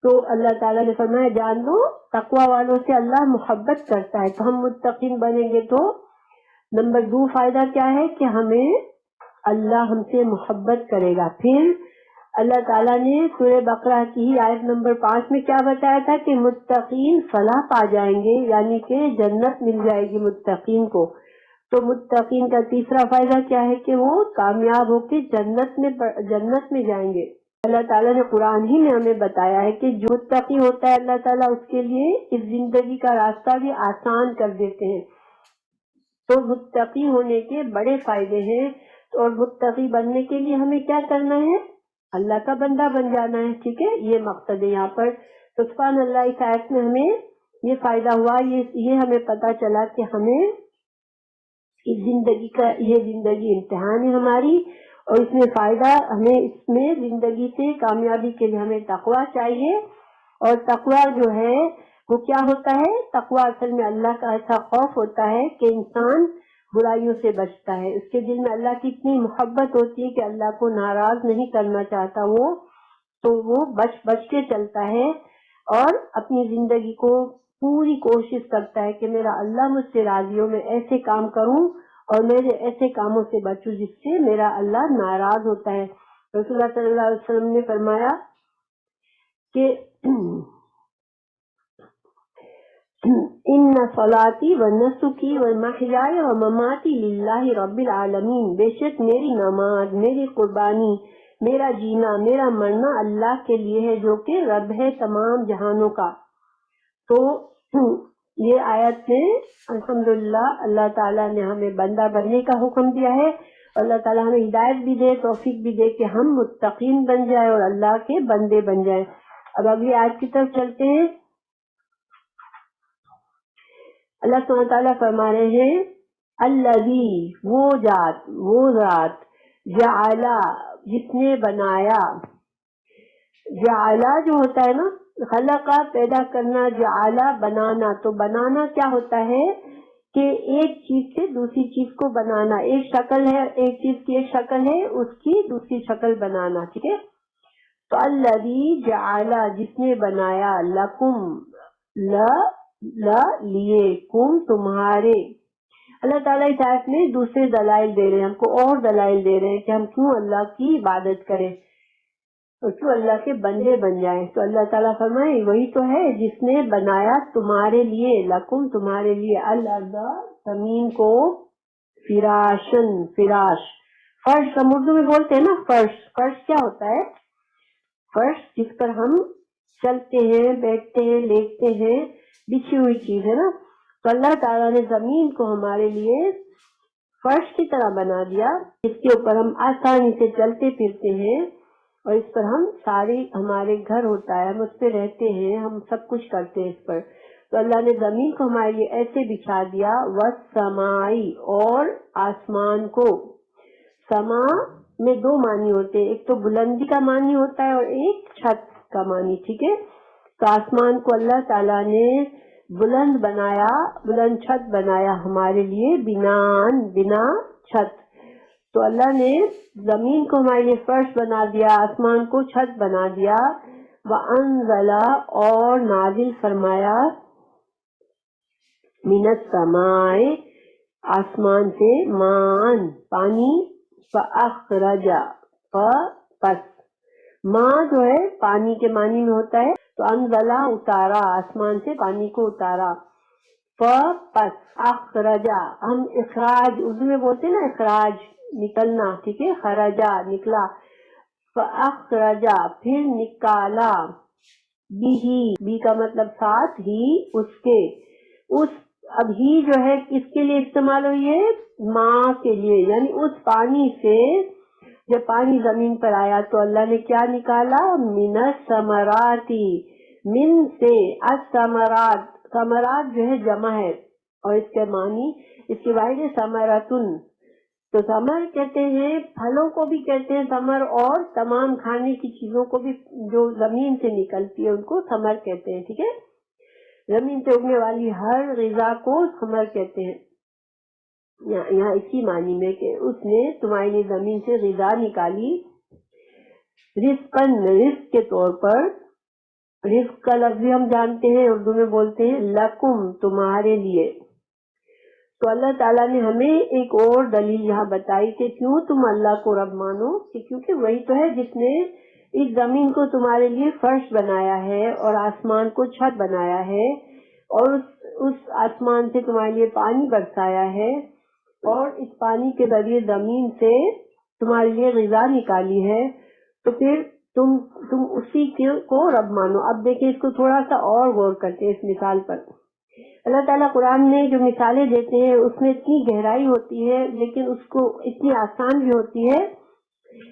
تو اللہ تعالیٰ نے فرمایا جان لو تقوی والوں سے اللہ محبت کرتا ہے. تو ہم متقین بنیں گے تو نمبر 2 فائدہ کیا ہے کہ ہمیں اللہ ہم سے محبت کرے گا. پھر اللہ تعالیٰ نے سورہ بقرہ کی ہی آیت نمبر 5 میں کیا بتایا تھا کہ متقین فلاح پا جائیں گے، یعنی کہ جنت مل جائے گی متقین کو. تو متقین کا تیسرا فائدہ کیا ہے کہ وہ کامیاب ہو کے جنت میں جائیں گے. اللہ تعالیٰ نے قرآن ہی میں ہمیں بتایا ہے کہ جو متقی ہوتا ہے اللہ تعالیٰ اس کے لیے اس زندگی کا راستہ بھی آسان کر دیتے ہیں. تو متقی ہونے کے بڑے فائدے ہیں، اور متقی بننے کے لیے ہمیں کیا کرنا ہے، اللہ کا بندہ بن جانا ہے. ٹھیک ہے، یہ مقصد ہے یہاں پر. تو سبحان اللہ، اس آیت میں ہمیں یہ فائدہ ہوا، یہ ہمیں پتا چلا کہ ہمیں اس زندگی کا، یہ زندگی امتحان ہے ہماری، اور اس میں فائدہ ہمیں، اس میں زندگی سے کامیابی کے لیے ہمیں تقویٰ چاہیے. اور تقویٰ جو ہے وہ کیا ہوتا ہے، تقویٰ اصل میں اللہ کا ایسا خوف ہوتا ہے کہ انسان برائیوں سے بچتا ہے. اس کے دل میں اللہ کی اتنی محبت ہوتی ہے کہ اللہ کو ناراض نہیں کرنا چاہتا وہ، تو وہ بچ کے چلتا ہے اور اپنی زندگی کو پوری کوشش کرتا ہے کہ میرا اللہ مجھ سے راضی ہو، میں ایسے کام کروں اور میرے ایسے کاموں سے بچوں جس سے میرا اللہ ناراض ہوتا ہے. رسول اللہ صلی اللہ علیہ وسلم نے فرمایا کہ ان صلاتی و نسکی و محیای و مماتی للہ رب العالمین، بے شک میری نماز، میری قربانی، میرا جینا، میرا مرنا اللہ کے لیے ہے جو کہ رب ہے تمام جہانوں کا. تو یہ آیت میں الحمدللہ اللہ تعالیٰ نے ہمیں بندہ بننے کا حکم دیا ہے. اللہ تعالیٰ ہمیں ہدایت بھی دے، توفیق بھی دے کہ ہم متقین بن جائیں اور اللہ کے بندے بن جائیں. اب اگلی آیت کی طرف چلتے ہیں. اللہ سبحانہ تعالیٰ فرما رہے ہیں الذی، وہ ذات جعلا، جس نے بنایا. جعلا جو ہوتا ہے نا، خلقہ پیدا کرنا، جعلا بنانا. تو بنانا کیا ہوتا ہے کہ ایک چیز سے دوسری چیز کو بنانا. ایک شکل ہے، ایک چیز کی ایک شکل ہے، اس کی دوسری شکل بنانا. ٹھیک ہے. تو الذی جعلا، جس نے بنایا، لکم، لیے، کم تمہارے. اللہ تعالیٰ اس آیت میں دوسرے دلائل دے رہے ہیں، ہم کو اور دلائل دے رہے ہیں کہ ہم کیوں اللہ کی عبادت کریں. اور کیوں اللہ کے بندے بن جائیں. تو اللہ تعالیٰ فرمائے وہی تو ہے جس نے بنایا تمہارے لیے، لکم تمہارے لیے، الارض زمین کو، فراشن فراش، فرش ہم اردو میں بولتے ہیں نا فرش. فرش کیا ہوتا ہے؟ فرش جس پر ہم چلتے ہیں، بیٹھتے ہیں، لیٹتے ہیں، بچھی ہوئی چیز ہے نا. تو اللہ تعالیٰ نے زمین کو ہمارے لیے فرش کی طرح بنا دیا، اس کے اوپر ہم آسانی سے چلتے پھرتے ہیں، اور اس پر ہم سارے ہمارے گھر ہوتا ہے، ہم اس پہ رہتے ہیں، ہم سب کچھ کرتے ہیں اس پر. تو اللہ نے زمین کو ہمارے لیے ایسے بچھا دیا. والسمائی، اور آسمان کو. سما میں دو معنی ہوتے ہیں، ایک تو بلندی کا معنی ہوتا ہے اور ایک چھت کا معنی. ٹھیک ہے، تو آسمان کو اللہ تعالیٰ نے بلند بنایا، بلند چھت بنایا ہمارے لیے، بنا چھت. تو اللہ نے زمین کو ہمارے لیے فرش بنا دیا، آسمان کو چھت بنا دیا. وَأَنزَلَ، اور نازل فرمایا، مِنَ السَّمَاءِ، آسمان سے، مان پانی، فَأَخْرَجَ، پس ماں جو ہے پانی کے معنی میں ہوتا ہے، تو انزلہ اتارا، آسمان سے پانی کو اتارا. پس اخرجا، ہم اخراج اردو میں بولتے ہیں نا، اخراج نکلنا. ٹھیک ہے، خرجا نکلا، فاخرجا پھر نکالا، بھی کا مطلب ساتھ، ہی اس کے، اس اب ہی جو ہے کس کے لیے استعمال ہوئی ہے؟ ماں کے لیے. یعنی اس پانی سے، جب پانی زمین پر آیا تو اللہ نے کیا نکالا؟ من الثمراتی، من سے، الثمرات، ثمرات جو ہے جمع ہے، اور اس کے معنی، اس کی واحد ہے ثمرتن. تو ثمر کہتے ہیں پھلوں کو بھی کہتے ہیں ثمر، اور تمام کھانے کی چیزوں کو بھی جو زمین سے نکلتی ہے ان کو ثمر کہتے ہیں. ٹھیک ہے، زمین سے اگنے والی ہر غذا کو ثمر کہتے ہیں. یہاں اسی معنی میں کہ اس نے تمہارے لیے زمین سے غذا نکالی، رزقاً، رزق کے طور پر. رزق کا لفظ بھی ہم جانتے ہیں، اردو میں بولتے ہیں لکم، تمہارے لیے. تو اللہ تعالیٰ نے ہمیں ایک اور دلیل یہاں بتائی کہ کیوں تم اللہ کو رب مانو، کہ کیونکہ وہی تو ہے جس نے اس زمین کو تمہارے لیے فرش بنایا ہے اور آسمان کو چھت بنایا ہے، اور اس آسمان سے تمہارے لیے پانی برسایا ہے، اور اس پانی کے ذریعے زمین سے تمہارے لیے غذا نکالی ہے. تو پھر تم اسی کو رب مانو. اب دیکھیں اس کو تھوڑا سا اور غور کرتے ہیں اس مثال پر. اللہ تعالیٰ قرآن میں جو مثالیں دیتے ہیں اس میں اتنی گہرائی ہوتی ہے، لیکن اس کو اتنی آسان بھی ہوتی ہے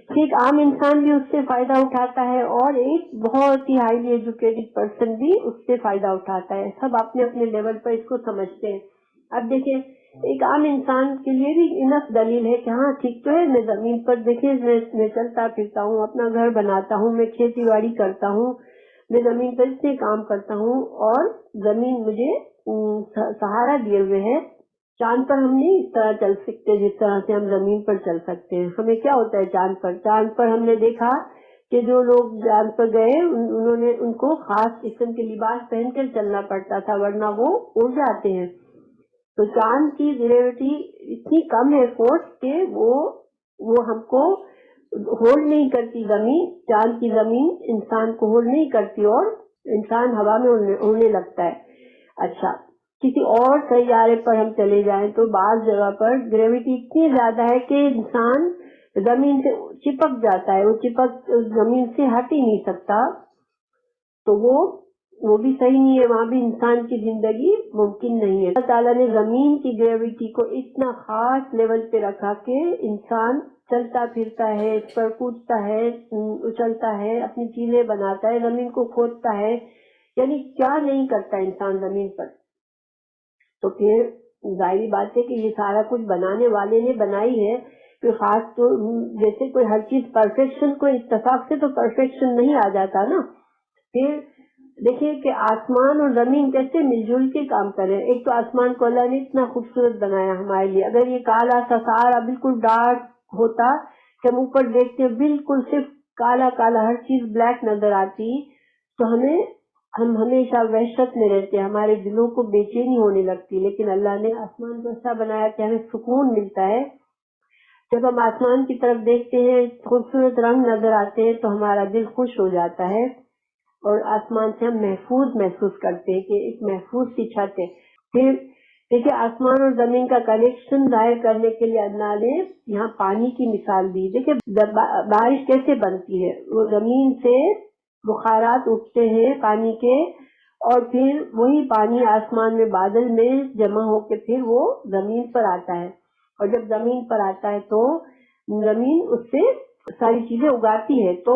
کہ ایک عام انسان بھی اس سے فائدہ اٹھاتا ہے، اور ایک بہت ہی ہائیلی ایجوکیٹڈ پرسن بھی اس سے فائدہ اٹھاتا ہے. سب اپنے اپنے لیول پر اس کو سمجھتے ہیں. اب دیکھیں ایک عام انسان کے لیے بھی انف دلیل ہے کہ ہاں ٹھیک تو ہے، میں زمین پر دیکھیں میں چلتا پھرتا ہوں، اپنا گھر بناتا ہوں، میں کھیتی باڑی کرتا ہوں، میں زمین پر اتنے کام کرتا ہوں، اور زمین مجھے سہارا دیے ہوئے ہے. چاند پر ہم نہیں اس طرح چل سکتے جس طرح سے ہم زمین پر چل سکتے ہیں. ہمیں کیا ہوتا ہے چاند پر ہم نے دیکھا کہ جو لوگ چاند پر گئے انہوں نے ان کو خاص قسم کے لباس پہن کر چلنا پڑتا تھا، ورنہ وہ اڑ جاتے ہیں. تو چاند کی گریوٹی اتنی کم ہے فورس کہ وہ ہم کو ہولڈ نہیں کرتی. زمین، چاند کی زمین انسان کو ہولڈ نہیں کرتی، اور انسان ہوا میں اڑنے لگتا ہے. اچھا، کسی اور سیارے پر ہم چلے جائیں تو بعض جگہ پر گریوٹی اتنی زیادہ ہے کہ انسان زمین سے چپک جاتا ہے، وہ چپک زمین سے ہٹ ہی نہیں سکتا. تو وہ بھی صحیح نہیں ہے، وہاں بھی انسان کی زندگی ممکن نہیں ہے. اللہ تعالیٰ نے زمین کی گریوٹی کو اتنا خاص لیول پہ رکھا کہ انسان چلتا پھرتا ہے، اس پر کودتا ہے، اچھلتا ہے، اپنی چیزیں بناتا ہے، زمین کو کھودتا ہے، یعنی کیا نہیں کرتا انسان زمین پر. تو پھر ظاہری بات ہے کہ یہ سارا کچھ بنانے والے نے بنائی ہے. کہ خاص تو جیسے کوئی ہر چیز پرفیکشن، کوئی اتفاق سے تو پرفیکشن نہیں آ جاتا نا. پھر دیکھیے کہ آسمان اور زمین کیسے مل جل کے کام کرے. ایک تو آسمان کو اللہ نے اتنا خوبصورت بنایا ہمارے لیے. اگر یہ کالا سا سارا بالکل ڈارک ہوتا کہ ہم اوپر دیکھتے بالکل صرف کالا کالا ہر چیز بلیک نظر آتی، تو ہم ہمیشہ وحشت میں رہتے، ہمارے دلوں کو بے چینی ہونے لگتی. لیکن اللہ نے آسمان کو ایسا بنایا کہ ہمیں سکون ملتا ہے. جب ہم آسمان کی طرف دیکھتے ہیں خوبصورت رنگ نظر آتے ہیں تو ہمارا دل خوش ہو جاتا ہے اور آسمان سے ہم محفوظ محسوس کرتے ہیں کہ ایک محفوظ سی چھت ہے. پھر دیکھیے آسمان اور زمین کا کنیکشن ظاہر کرنے کے لیے اللہ نے یہاں پانی کی مثال دی. دیکھیے بارش کیسے بنتی ہے, وہ زمین سے بخارات اٹھتے ہیں پانی کے اور پھر وہی پانی آسمان میں بادل میں جمع ہو کے پھر وہ زمین پر آتا ہے, اور جب زمین پر آتا ہے تو زمین اس سے ساری چیزیں اگاتی ہے. تو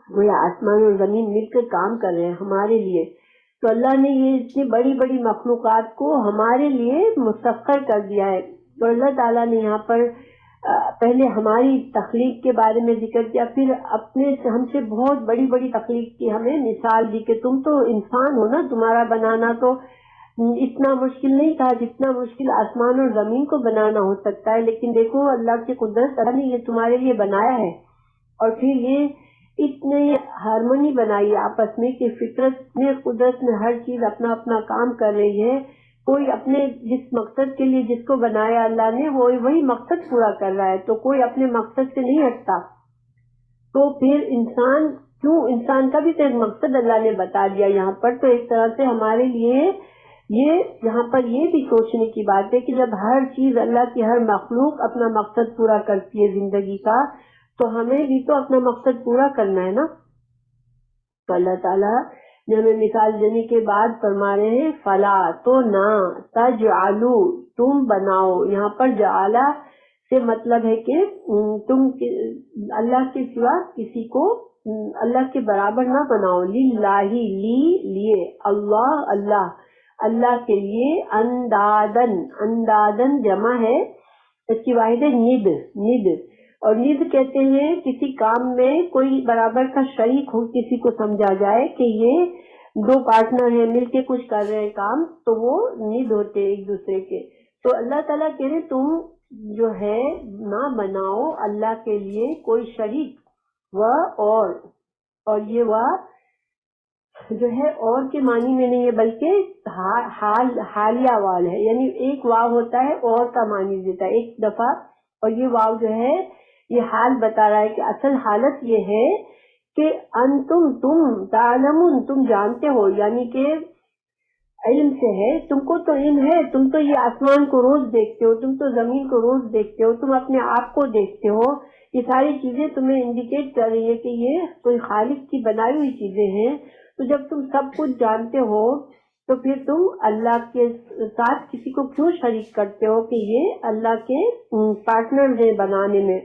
وہ آسمان اور زمین مل کر کام کر رہے ہیں ہمارے لیے. تو اللہ نے یہ اتنی بڑی بڑی مخلوقات کو ہمارے لیے مسخر کر دیا ہے. تو اللہ تعالیٰ نے یہاں پر پہلے ہماری تخلیق کے بارے میں ذکر کیا, پھر اپنے ہم سے بہت بڑی بڑی تخلیق کی ہمیں مثال دی کہ تم تو انسان ہو نا, تمہارا بنانا تو اتنا مشکل نہیں تھا جتنا مشکل آسمان اور زمین کو بنانا ہو سکتا ہے. لیکن دیکھو اللہ کی قدرت, اللہ نے یہ تمہارے لیے بنایا ہے اور پھر یہ اتنی ہارمونی بنائی آپس میں کہ فطرت میں قدرت میں ہر چیز اپنا اپنا کام کر رہی ہے. کوئی اپنے جس مقصد کے لیے جس کو بنایا اللہ نے وہی مقصد پورا کر رہا ہے, تو کوئی اپنے مقصد سے نہیں ہٹتا. تو پھر انسان کا بھی تو ایک مقصد اللہ نے بتا دیا یہاں پر. تو ایک طرح سے ہمارے لیے یہ یہاں پر یہ بھی سوچنے کی بات ہے کہ جب ہر چیز اللہ کی ہر مخلوق اپنا مقصد پورا کرتی ہے زندگی کا, تو ہمیں بھی تو اپنا مقصد پورا کرنا ہے نا. تو اللہ تعالیٰ نے ہمیں مثال دینے کے بعد فرما رہے ہیں فلا, تو نہ, تجعلوا, تم بناؤ. یہاں پر جعلا سے مطلب ہے کہ تم اللہ کے سوا کسی کو اللہ کے برابر نہ بناؤ. للہ, لیے, اللہ اللہ کے لیے, اندادن جمع ہے, اس کی واحد ہے ند. اور ند کہتے ہیں کسی کام میں کوئی برابر کا شریک ہو, کسی کو سمجھا جائے کہ یہ دو پارٹنر ہیں مل کے کچھ کر رہے ہیں کام, تو وہ ند ہوتے ایک دوسرے کے. تو اللہ تعالیٰ کہہ رہے تم جو ہے نہ بناؤ اللہ کے لیے کوئی شریک, اور یہ جو ہے اور کے معنی میں نہیں ہے بلکہ حالیہ وال ہے, یعنی ایک واو ہوتا ہے اور کا معنی دیتا ہے ایک دفعہ, اور یہ واو جو ہے یہ حال بتا رہا ہے کہ اصل حالت یہ ہے کہ تم تعلمون, تم جانتے ہو, یعنی کہ علم سے ہے, تم کو تو علم ہے, تم تو یہ آسمان کو روز دیکھتے ہو, تم تو زمین کو روز دیکھتے ہو, تم اپنے آپ کو دیکھتے ہو, یہ ساری چیزیں تمہیں انڈیکیٹ کر رہی ہے کہ یہ کوئی خالق کی بنائی ہوئی چیزیں ہیں. تو جب تم سب کچھ جانتے ہو تو پھر تم اللہ کے ساتھ کسی کو کیوں شریک کرتے ہو کہ یہ اللہ کے پارٹنر ہیں بنانے میں.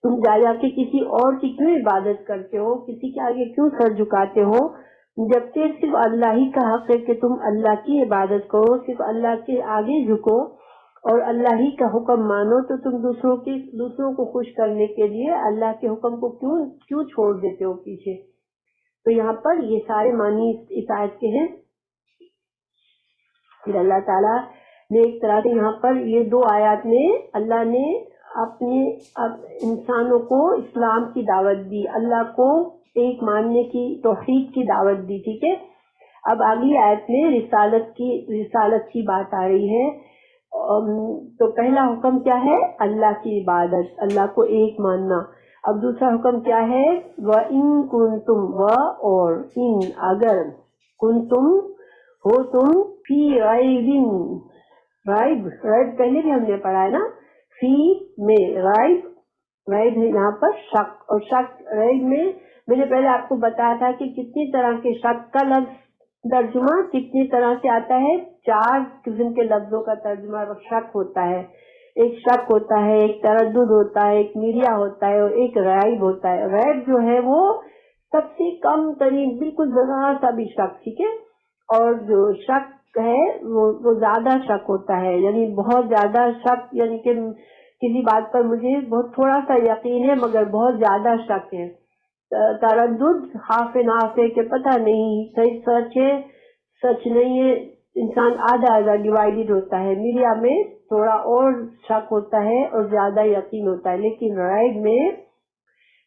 تم جا کے کسی اور کی کیوں عبادت کرتے ہو, کسی کے آگے کیوں سر جھکاتے ہو, جبکہ صرف اللہ ہی کا حق ہے کہ تم اللہ کی عبادت کرو, صرف اللہ کے آگے جھکو اور اللہ ہی کا حکم مانو. تو تم دوسروں کو خوش کرنے کے لیے اللہ کے حکم کو کیوں چھوڑ دیتے ہو پیچھے. تو یہاں پر یہ سارے معنی اس آیت کے ہیں. پھر اللہ تعالیٰ نے ایک طرح سے یہاں پر یہ دو آیات میں اللہ نے اپنے انسانوں کو اسلام کی دعوت دی, اللہ کو ایک ماننے کی توحید کی دعوت دی. ٹھیک ہے, اب اگلی آیت میں رسالت کی بات آ رہی ہے. تو پہلا حکم کیا ہے, اللہ کی عبادت, اللہ کو ایک ماننا. اب دوسرا حکم کیا ہے, وَإِن كُنتُمْ, اور ان اگر, کنتم ہو تم, فی رائب پہلے بھی ہم نے پڑھا ہے نا, فی میں رائب ہے یہاں پر شک, اور شک رائب میں میں نے پہلے آپ کو بتایا تھا کہ کتنی طرح کے شک کا لفظ ترجمہ کتنی طرح سے آتا ہے. 4 قسم کے لفظوں کا ترجمہ شک ہوتا ہے. ایک شک ہوتا ہے, ایک تردد ہوتا ہے, ایک میریا ہوتا ہے, اور ایک ریب ہوتا ہے. ریب جو ہے وہ سب سے کم ترین, بالکل ذرا سا بھی شک, ٹھیک ہے, اور جو شک ہے وہ زیادہ شک ہوتا ہے, یعنی بہت زیادہ شک, یعنی کہ کسی بات پر مجھے بہت تھوڑا سا یقین ہے مگر بہت زیادہ شک ہے. تردد ہاف ناف ہے کہ پتہ نہیں صحیح سچ ہے سچ نہیں ہے, انسان آدھا ڈیوائیڈڈ ہوتا ہے. میڈیا میں تھوڑا اور شک ہوتا ہے اور زیادہ یقین ہوتا ہے, لیکن رائب میں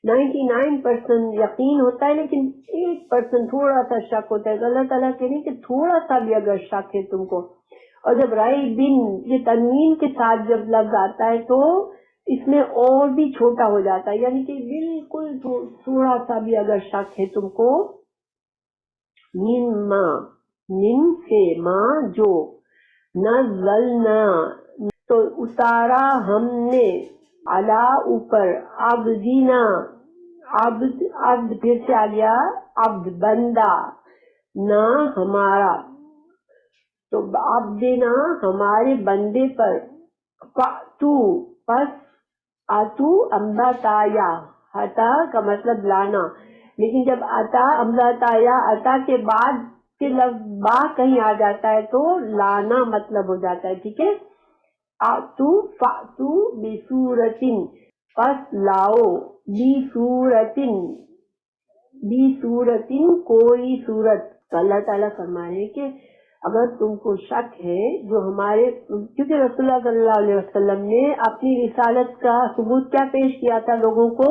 99% یقین ہوتا ہے لیکن 1% تھوڑا سا شک ہوتا ہے. اللہ تعالیٰ کہہ رہے ہیں کہ تھوڑا سا بھی اگر شک ہے تم کو, اور جب ریبن یہ تنوین کے ساتھ جب لفظ آتا ہے تو اس میں اور بھی چھوٹا ہو جاتا ہے، یعنی کہ بالکل تھوڑا سا بھی اگر شک ہے تم کو، من ما، من سے، ماں جو، نزلنا تو اتارا ہم نے، علا اوپر، عبدنا عبد پھر سے آ گیا، عبد بندہ، نہ ہمارا، تو عبدنا ہمارے بندے پر، فاتو پس، آتو امزا تایا، ہتا کا مطلب لانا، لیکن جب اتا امزا تایا اتا کے بعد کے لفظ با کہیں آ جاتا ہے تو لانا مطلب ہو جاتا ہے، ٹھیک ہے. آتو فاتو بسورتن پس لاؤ، بسورتن کوئی صورت. تو اللہ تعالیٰ فرما رہے کہ اگر تم کو شک ہے جو ہمارے، کیونکہ رسول اللہ صلی اللہ علیہ وسلم نے اپنی رسالت کا ثبوت کیا پیش کیا تھا لوگوں کو،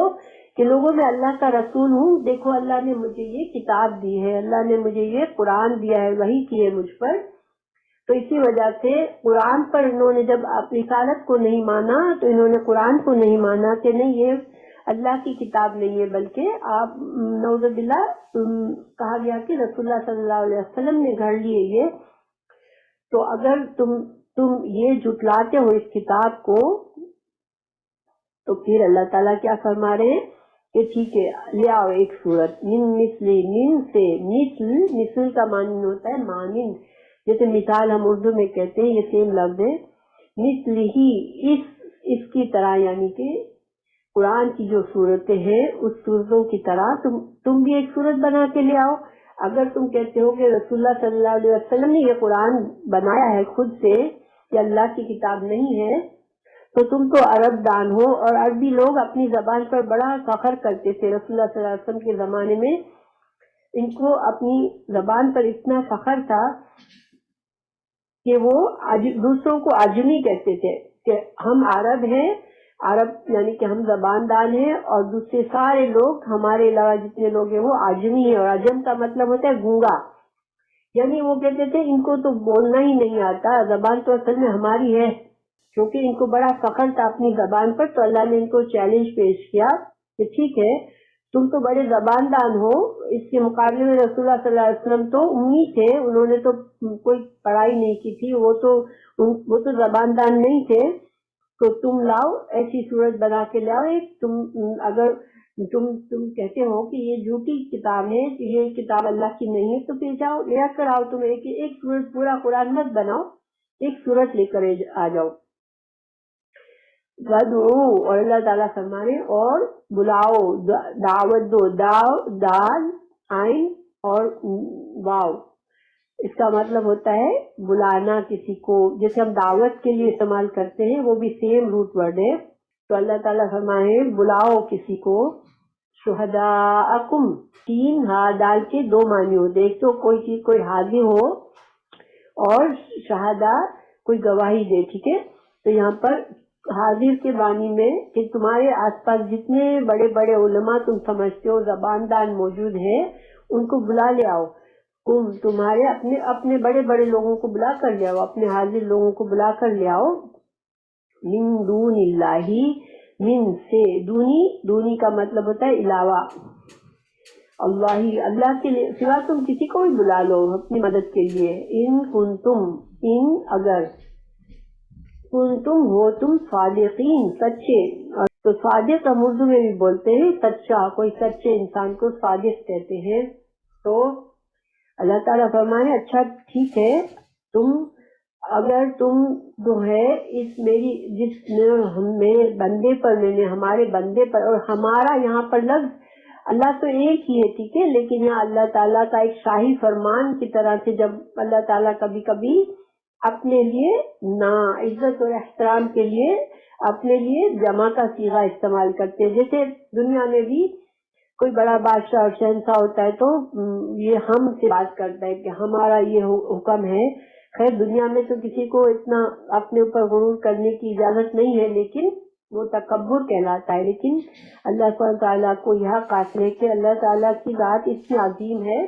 کہ لوگوں میں اللہ کا رسول ہوں، دیکھو اللہ نے مجھے یہ کتاب دی ہے، اللہ نے مجھے یہ قرآن دیا ہے، وحی کی ہے مجھ پر. تو اسی وجہ سے قرآن پر انہوں نے جب رسالت کو نہیں مانا تو انہوں نے قرآن کو نہیں مانا کہ نہیں یہ اللہ کی کتاب نہیں ہے، بلکہ آپ نعوذ باللہ کہا گیا کہ رسول اللہ صلی اللہ علیہ وسلم نے گھڑ لیے یہ. تو اگر تم یہ جھٹلاتے ہو اس کتاب کو، تو پھر اللہ تعالیٰ کیا فرما رہے ہیں کہ ٹھیک ہے لے آؤ ایک صورت، من مثلی، من سے، مثل کا معنی ہوتا ہے مانند، جیسے مثال ہم اردو میں کہتے ہیں، یہ سیم لفظ ہے، مثل ہی اس کی طرح، یعنی کہ قرآن کی جو صورتیں ہیں اس صورتوں کی طرح تم بھی ایک صورت بنا کے لے آؤ. اگر تم کہتے ہو کہ رسول اللہ صلی اللہ علیہ وسلم نے یہ قرآن بنایا ہے خود سے، یہ اللہ کی کتاب نہیں ہے، تو تم تو عرب دان ہو، اور عربی لوگ اپنی زبان پر بڑا فخر کرتے تھے. رسول اللہ صلی اللہ علیہ وسلم کے زمانے میں ان کو اپنی زبان پر اتنا فخر تھا کہ وہ دوسروں کو عجمی کہتے تھے کہ ہم عرب ہیں، عرب یعنی کہ ہم زبان دان ہیں، اور دوسرے سارے لوگ ہمارے علاوہ جتنے لوگ ہیں وہ عجمی ہیں. اور عجم کا مطلب ہوتا ہے گونگا، یعنی وہ کہتے تھے ان کو تو بولنا ہی نہیں آتا، زبان تو اصل میں ہماری ہے. کیونکہ ان کو بڑا فخر تھا اپنی زبان پر، تو اللہ نے ان کو چیلنج پیش کیا کہ ٹھیک ہے تم تو بڑے زبان دان ہو، اس کے مقابلے میں رسول اللہ صلی اللہ علیہ وسلم تو امی تھے، انہوں نے تو کوئی پڑھائی نہیں کی تھی، وہ تو زبان دان نہیں تھے. تو تم لاؤ ایسی صورت بنا کے لاؤ ایک، اگر تم کہتے ہو کہ یہ جھوٹی کتاب ہے، یہ کتاب اللہ کی نہیں ہے، تو پھر جاؤ لے کر آؤ، تم ایک صورت، پورا قرآن مت بناؤ، ایک صورت لے کر آ جاؤ. وَادْعُوا، اور اللہ تعالیٰ فرمانے اور بلاؤ، دعوت دو، دال عین اور واو، اس کا مطلب ہوتا ہے بلانا کسی کو، جیسے ہم دعوت کے لیے استعمال کرتے ہیں، وہ بھی سیم روٹ ورڈ ہے. تو اللہ تعالیٰ فرمائے بلاؤ کسی کو، شہداءکم، 3 ہا ڈال کے 2 معنی ہوتے، ایک تو کوئی چیز کوئی حاضر ہو، اور شہداء کوئی گواہی دے، ٹھیک ہے. تو یہاں پر حاضر کے معنی میں کہ تمہارے آس پاس جتنے بڑے بڑے علماء تم سمجھتے ہو زبان دان موجود ہیں، ان کو بلا لے آؤ، تمہارے اپنے بڑے بڑے لوگوں کو بلا کر لے آؤ، اپنے حاضر لوگوں کو بلا کر لے آؤ. من دون اللہ، من سے، دونی کا مطلب ہوتا ہے علاوہ، اللہ کے سوا تم کسی کو بھی بلا لو اپنی مدد کے لیے. ان کنتم، ان اگر، کنتم ہو تم، صادقین سچے. اور تو صادق ہم اردو میں بھی بولتے ہیں سچا، کوئی سچے انسان کو صادق کہتے ہیں. تو اللہ تعالیٰ فرمائے اچھا ٹھیک ہے، اگر تم جو ہے اس میری جس میرے بندے پر، میں نے ہمارے بندے پر، اور ہمارا یہاں پر لفظ اللہ تو ایک ہی ہے، ٹھیک ہے، لیکن یہاں اللہ تعالیٰ کا ایک شاہی فرمان کی طرح سے جب اللہ تعالیٰ کبھی کبھی اپنے لیے عزت اور احترام کے لیے اپنے لیے جمع کا صیغہ استعمال کرتے ہیں. جیسے دنیا میں بھی کوئی بڑا بادشاہ اور شہنشاہ ہوتا ہے تو یہ ہم سے بات کرتا ہے کہ ہمارا یہ حکم ہے. خیر دنیا میں تو کسی کو اتنا اپنے اوپر غرور کرنے کی اجازت نہیں ہے، لیکن وہ تکبر کہلاتا ہے. لیکن اللہ سبحانہ تعالیٰ کو یہ حاصل ہے کہ اللہ تعالیٰ کی ذات اتنی عظیم ہے،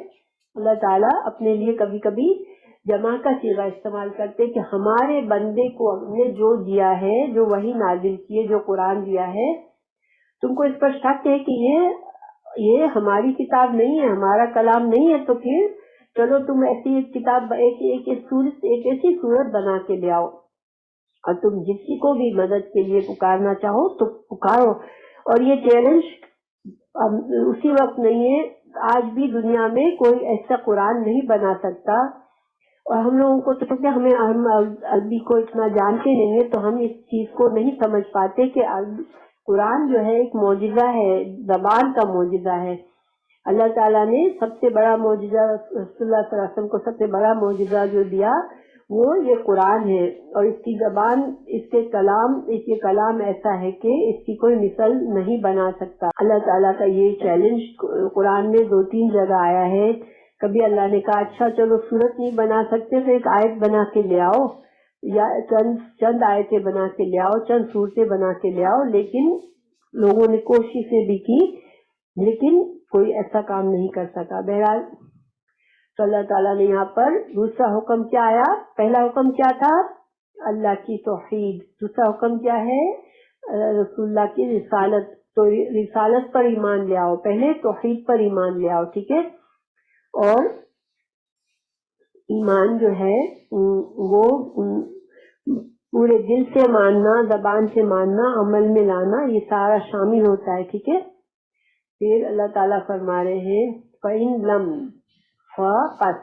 اللہ تعالیٰ اپنے لیے کبھی کبھی جمع کا صیغہ استعمال کرتے کہ ہمارے بندے کو ہم نے جو دیا ہے، جو وحی نازل کی ہے، جو قرآن دیا ہے، تم کو اس پر شک ہے کہ یہ ہماری کتاب نہیں ہے، ہمارا کلام نہیں ہے، تو پھر چلو تم ایسی ایک کتاب، ایک ایسی صورت بنا کے لے آؤ، اور تم جسی کو بھی مدد کے لیے پکارنا چاہو تو پکارو۔ اور یہ چیلنج اسی وقت نہیں ہے، آج بھی دنیا میں کوئی ایسا قرآن نہیں بنا سکتا، اور ہم لوگوں کو تو کہ ہم عربی کو اتنا جانتے نہیں ہے تو ہم اس چیز کو نہیں سمجھ پاتے کہ قرآن جو ہے ایک معجزہ ہے، زبان کا معجزہ ہے۔ اللہ تعالیٰ نے سب سے بڑا معجزہ، رسول اللہ صلی اللہ علیہ وسلم کو سب سے بڑا معجزہ جو دیا وہ یہ قرآن ہے، اور اس کی زبان، اس کے کلام ایسا ہے کہ اس کی کوئی مثل نہیں بنا سکتا۔ اللہ تعالیٰ کا یہ چیلنج قرآن میں 2-3 جگہ آیا ہے۔ کبھی اللہ نے کہا اچھا چلو صورت نہیں بنا سکتے تو ایک آیت بنا کے لے آؤ، یا چند آیتیں بنا کے لے آؤ، چند صورتیں بنا کے لے آؤ، لیکن لوگوں نے کوششیں بھی کی لیکن کوئی ایسا کام نہیں کر سکا۔ بہرحال تو اللہ تعالیٰ نے یہاں پر دوسرا حکم کیا آیا؟ پہلا حکم کیا تھا؟ اللہ کی توحید۔ دوسرا حکم کیا ہے؟ رسول اللہ کی رسالت۔ تو رسالت پر ایمان لے آؤ، پہلے توحید پر ایمان لے آؤ، ٹھیک ہے؟ اور ایمان جو ہے وہ پورے دل سے ماننا، زبان سے ماننا، عمل میں لانا، یہ سارا شامل ہوتا ہے، ٹھیک ہے؟ پھر اللہ تعالیٰ فرما رہے ہیں فَإِن لَمْ فَقَسْ،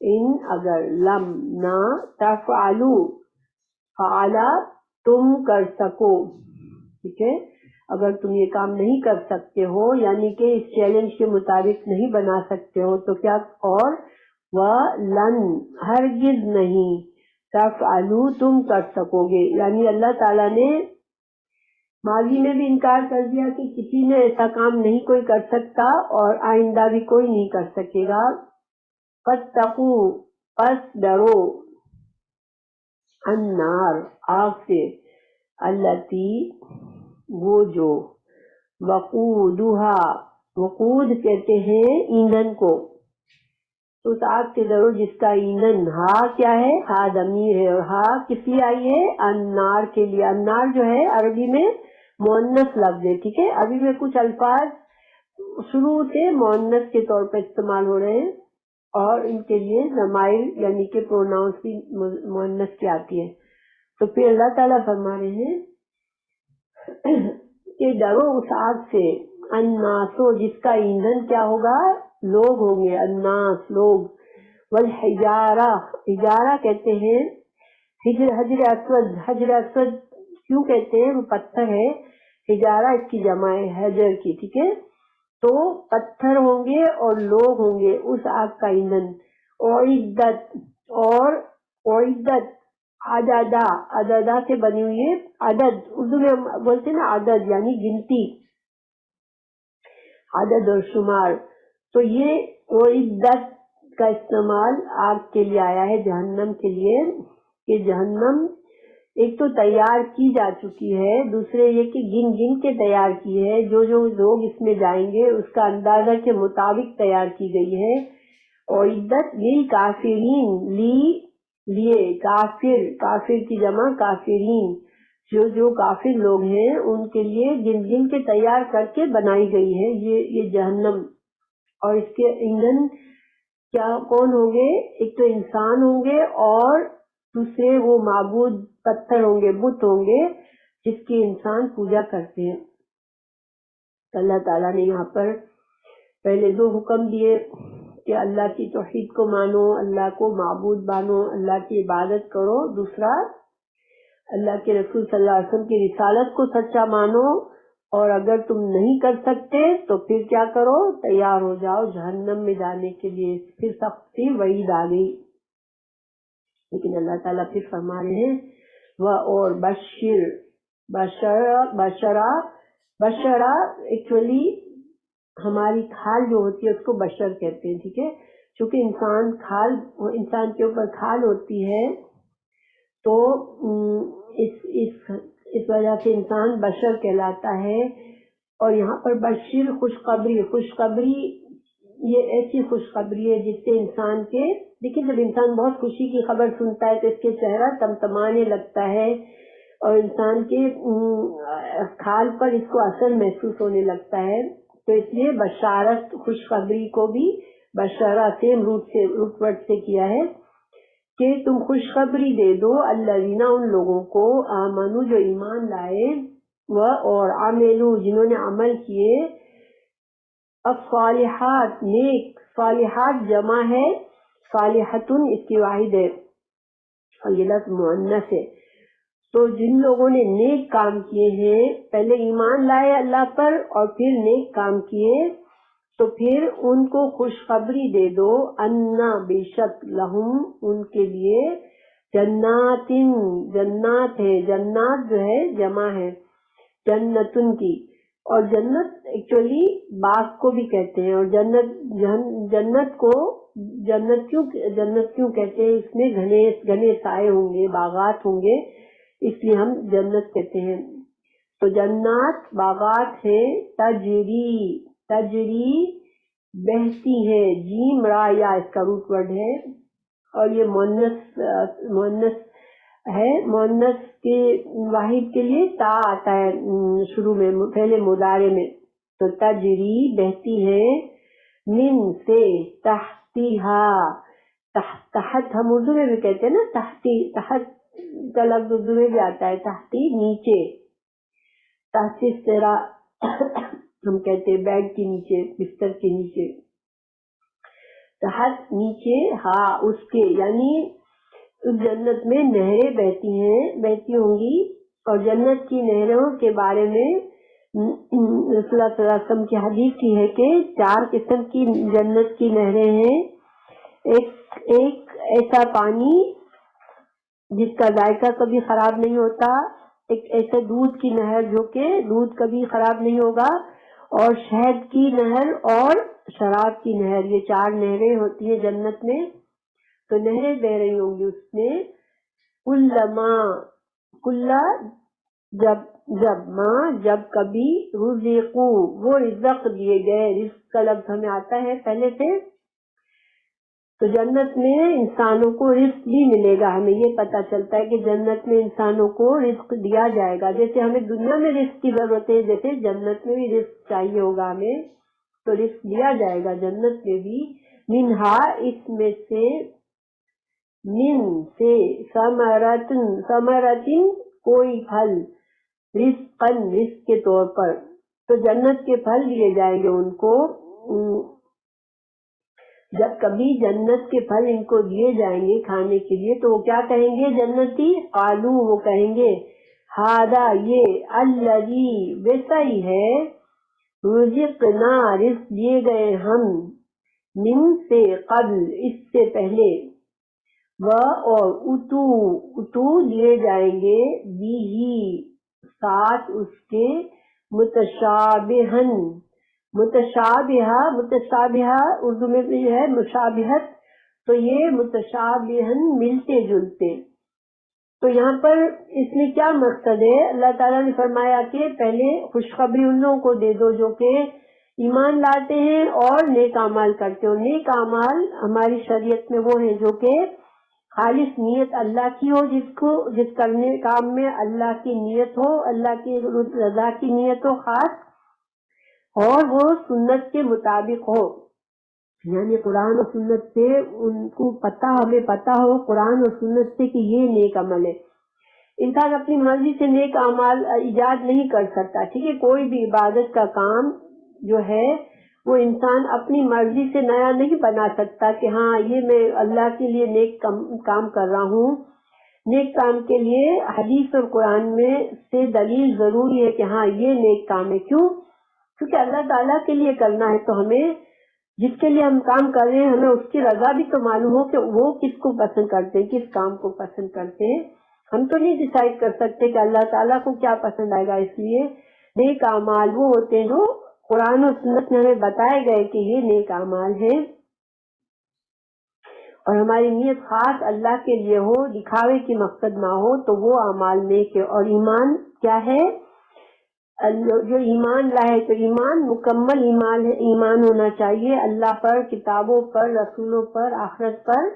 ان اگر، لم نہ، تفعلوا فعلا تم کر سکو، ٹھیک ہے؟ اگر تم یہ کام نہیں کر سکتے ہو، یعنی کہ اس چیلنج کے مطابق نہیں بنا سکتے ہو، تو کیا؟ اور وَلَن، ہرگز نہیں، تفعلوا تم کر سکو گے، یعنی اللہ تعالیٰ نے ماضی میں بھی انکار کر دیا کہ کسی نے ایسا کام نہیں کوئی کر سکتا اور آئندہ بھی کوئی نہیں کر سکے گا۔ فَاتَّقُوا، پس ڈرو، النار، آگ سے، التی، وہ جو، وقودها، وقود کہتے ہیں ایندھن کو، تو اس آگ سے ڈرو جس کا ایندھن، ہا کیا ہے؟ ہا ضمیر ہے، اور ہا کس لیے آئی ہے؟ النار کے لیے۔ النار جو ہے عربی میں مؤنث لفظ ہے، ٹھیک ہے؟ ابھی میں کچھ الفاظ شروع سے مؤنث کے طور پر استعمال ہو رہے ہیں، اور ان کے لیے ضمائر یعنی کہ پروناؤنس بھی مؤنث کی آتی ہے۔ تو پھر اللہ تعالیٰ فرما رہے ہیں کہ ڈرو اس آگ سے، الناسو، جس کا ایندھن کیا ہوگا؟ لوگ ہوں گے، الناس، لوگ، والحجارہ، حجارہ کہتے ہیں حجر اسود۔ حجر اسود کیوں کہتے ہیں؟ وہ پتھر ہے، حجارہ اس کی جمع ہے حجر کی، ٹھیک ہے؟ تو پتھر ہوں گے اور لوگ ہوں گے اس آگ کا ایندھن۔ اعدت، اور اعدت، عددہ، عددہ سے بنی ہوئی ہے، عدد اردو میں ہم بولتے ہیں نا عدد، یعنی گنتی، عدد اور شمار۔ تو یہ اعدت کا استعمال آگ کے لیے آیا ہے، جہنم کے لیے، کہ جہنم ایک تو تیار کی جا چکی ہے، دوسرے یہ کہ گن گن کے تیار کی ہے، جو لوگ اس میں جائیں گے اس کا اندازہ کے مطابق تیار کی گئی ہے۔ اور عدت للکافرین، لیے کافر، کافر کی جمع کافرین، جو کافر لوگ ہیں ان کے لیے گن گن کے تیار کر کے بنائی گئی ہے یہ جہنم۔ اور اس کے ایندھن کیا کون ہوں گے؟ ایک تو انسان ہوں گے، اور دوسرے وہ معبود پتھر ہوں گے، بت ہوں گے جس کی انسان پوجا کرتے ہیں۔ اللہ تعالیٰ نے یہاں پر پہلے 2 حکم دیے کہ اللہ کی توحید کو مانو، اللہ کو معبود مانو، اللہ کی عبادت کرو۔ دوسرا، اللہ کے رسول صلی اللہ علیہ وسلم کی رسالت کو سچا مانو، اور اگر تم نہیں کر سکتے تو پھر کیا کرو؟ تیار ہو جاؤ جہنم میں جانے کے لیے۔ پھر سخت سی وعید آ گئی، لیکن اللہ تعالیٰ پھر فرما رہے ہیں اور بشرا ایکچولی ہماری کھال جو ہوتی ہے اس کو بشر کہتے ہیں، ٹھیک ہے؟ چونکہ انسان کے اوپر کھال ہوتی ہے تو اس وجہ سے انسان بشر کہلاتا ہے۔ اور یہاں پر بشیر خوشخبری یہ ایسی خوشخبری ہے جس سے انسان کے، دیکھیں جب انسان بہت خوشی کی خبر سنتا ہے تو اس کے چہرہ تمتمانے لگتا ہے اور انسان کے کھال پر اس کو اثر محسوس ہونے لگتا ہے. تو اس لیے بشارت، خوشخبری کو بھی بشارہ سیم روٹ ورڈ سے کیا ہے کہ تم خوشخبری دے دو الذین، ان لوگوں کو، آمنو جو ایمان لائے، اور عملو جنہوں نے عمل کیے، الصالحات نیک، صالحات جمع ہے، صالحتن اس کی واحد ہے اور یہ لفظ مؤنث ہے. تو جن لوگوں نے نیک کام کیے ہیں، پہلے ایمان لائے اللہ پر اور پھر نیک کام کیے، تو پھر ان کو خوشخبری دے دو، انا بے شک، لہم ان کے لیے، جنات، جنات ہے، جنات جو ہے جمع ہے جنتن کی، اور جنت ایکچولی باغ کو بھی کہتے ہیں، اور جنت کو جنت کیوں کہتے ہیں، اس میں گھنے سائے ہوں گے، باغات ہوں گے، اس لیے ہم جنت کہتے ہیں. تو جنات باغات ہیں، تجری بہتی ہے، جیم را یا اس کا روٹ ورڈ ہے، اور یہ مؤنث ہے. مؤنث کے واحد کے لیے تا آتا ہے شروع میں، پہلے مضارع میں. تو تجری بہتی ہے، من سے، تحتیہا، تحت ہم اردو میں بھی کہتے ہیں نا، تحت کا لفظ اردو میں بھی آتا ہے، تحتی نیچے، تحت اس طرح ہم کہتے ہیں بیڈ کے نیچے، بستر کے نیچے، تحت نیچے، ہاں اس کے، یعنی اس جنت میں نہریں بہتی ہوں گی. اور جنت کی نہروں کے بارے میں رسول اللہ صلی اللہ علیہ وسلم کی حدیث کی ہے کہ 4 قسم کی جنت کی نہریں ہیں. ایک ایسا پانی جس کا ذائقہ کبھی خراب نہیں ہوتا، ایک ایسے دودھ کی نہر جو کہ دودھ کبھی خراب نہیں ہوگا، اور شہد کی نہر اور شراب کی نہر، یہ 4 نہریں ہوتی ہیں جنت میں. تو نہریں بہ رہی ہوں گی اس میں، کلا جب کبھی، رزقو وہ رزق دیے گئے، رزق کا لفظ ہمیں آتا ہے پہلے سے. تو جنت میں انسانوں کو رزق بھی ملے گا، ہمیں یہ پتہ چلتا ہے کہ جنت میں انسانوں کو رزق دیا جائے گا. جیسے ہمیں دنیا میں رزق کی ضرورت ہے، جیسے جنت میں بھی رزق چاہیے ہوگا ہمیں، تو رزق دیا جائے گا جنت میں بھی. منہا اس میں سے، من سے، ثمرتن کوئی پھل، رزقن رزق کے طور پر. تو جنت کے پھل دیے جائیں گے ان کو. جب کبھی جنت کے پھل ان کو دیے جائیں گے کھانے کے لیے تو وہ کیا کہیں گے جنتی؟ قالو وہ کہیں گے ہاذا یہ الذی ویسا ہی ہے رزقنا رزق دیے گئے ہم من سے قبل اس سے پہلے اور اتو دیے جائیں گے بھی ساتھ اس کے متشابہہ اردو میں بھی ہے مشابہت، تو یہ متشابہن ملتے جلتے. تو یہاں پر اس میں کیا مقصد ہے؟ اللہ تعالیٰ نے فرمایا کہ پہلے خوشخبری ان لوگوں کو دے دو جو کہ ایمان لاتے ہیں اور نیک اعمال کرتے ہو. نیک اعمال ہماری شریعت میں وہ ہیں جو کہ خالص نیت اللہ کی ہو، جس کرنے کام میں اللہ کی نیت ہو، اللہ کی رضا کی نیت ہو خاص، اور وہ سنت کے مطابق ہو، یعنی قرآن و سنت سے ان کو ہمیں پتہ ہو قرآن و سنت سے کہ یہ نیک عمل ہے. انسان اپنی مرضی سے نیک اعمال ایجاد نہیں کر سکتا، ٹھیک ہے. کوئی بھی عبادت کا کام جو ہے وہ انسان اپنی مرضی سے نیا نہیں بنا سکتا کہ ہاں یہ میں اللہ کے لیے نیک کام کر رہا ہوں. نیک کام کے لیے حدیث اور قرآن میں سے دلیل ضروری ہے کہ ہاں یہ نیک کام ہے. کیوں؟ کیونکہ اللہ تعالیٰ کے لیے کرنا ہے، تو ہمیں جس کے لیے ہم کام کر رہے ہیں ہمیں اس کی رضا بھی تو معلوم ہو کہ وہ کس کو پسند کرتے ہیں، کس کام کو پسند کرتے ہیں. ہم تو نہیں ڈیسائیڈ کر سکتے کہ اللہ تعالیٰ کو کیا پسند آئے گا. اس لیے نیک اعمال وہ ہوتے ہیں جو قرآن و سنت میں ہمیں بتائے گئے کہ یہ نیک اعمال ہیں، اور ہماری نیت خاص اللہ کے لیے ہو، دکھاوے کی مقصد نہ ہو، تو وہ اعمال نیک ہے. اور ایمان کیا ہے؟ جو ایمان لائے تو ایمان مکمل ایمان ہونا چاہیے اللہ پر، کتابوں پر، رسولوں پر، آخرت پر،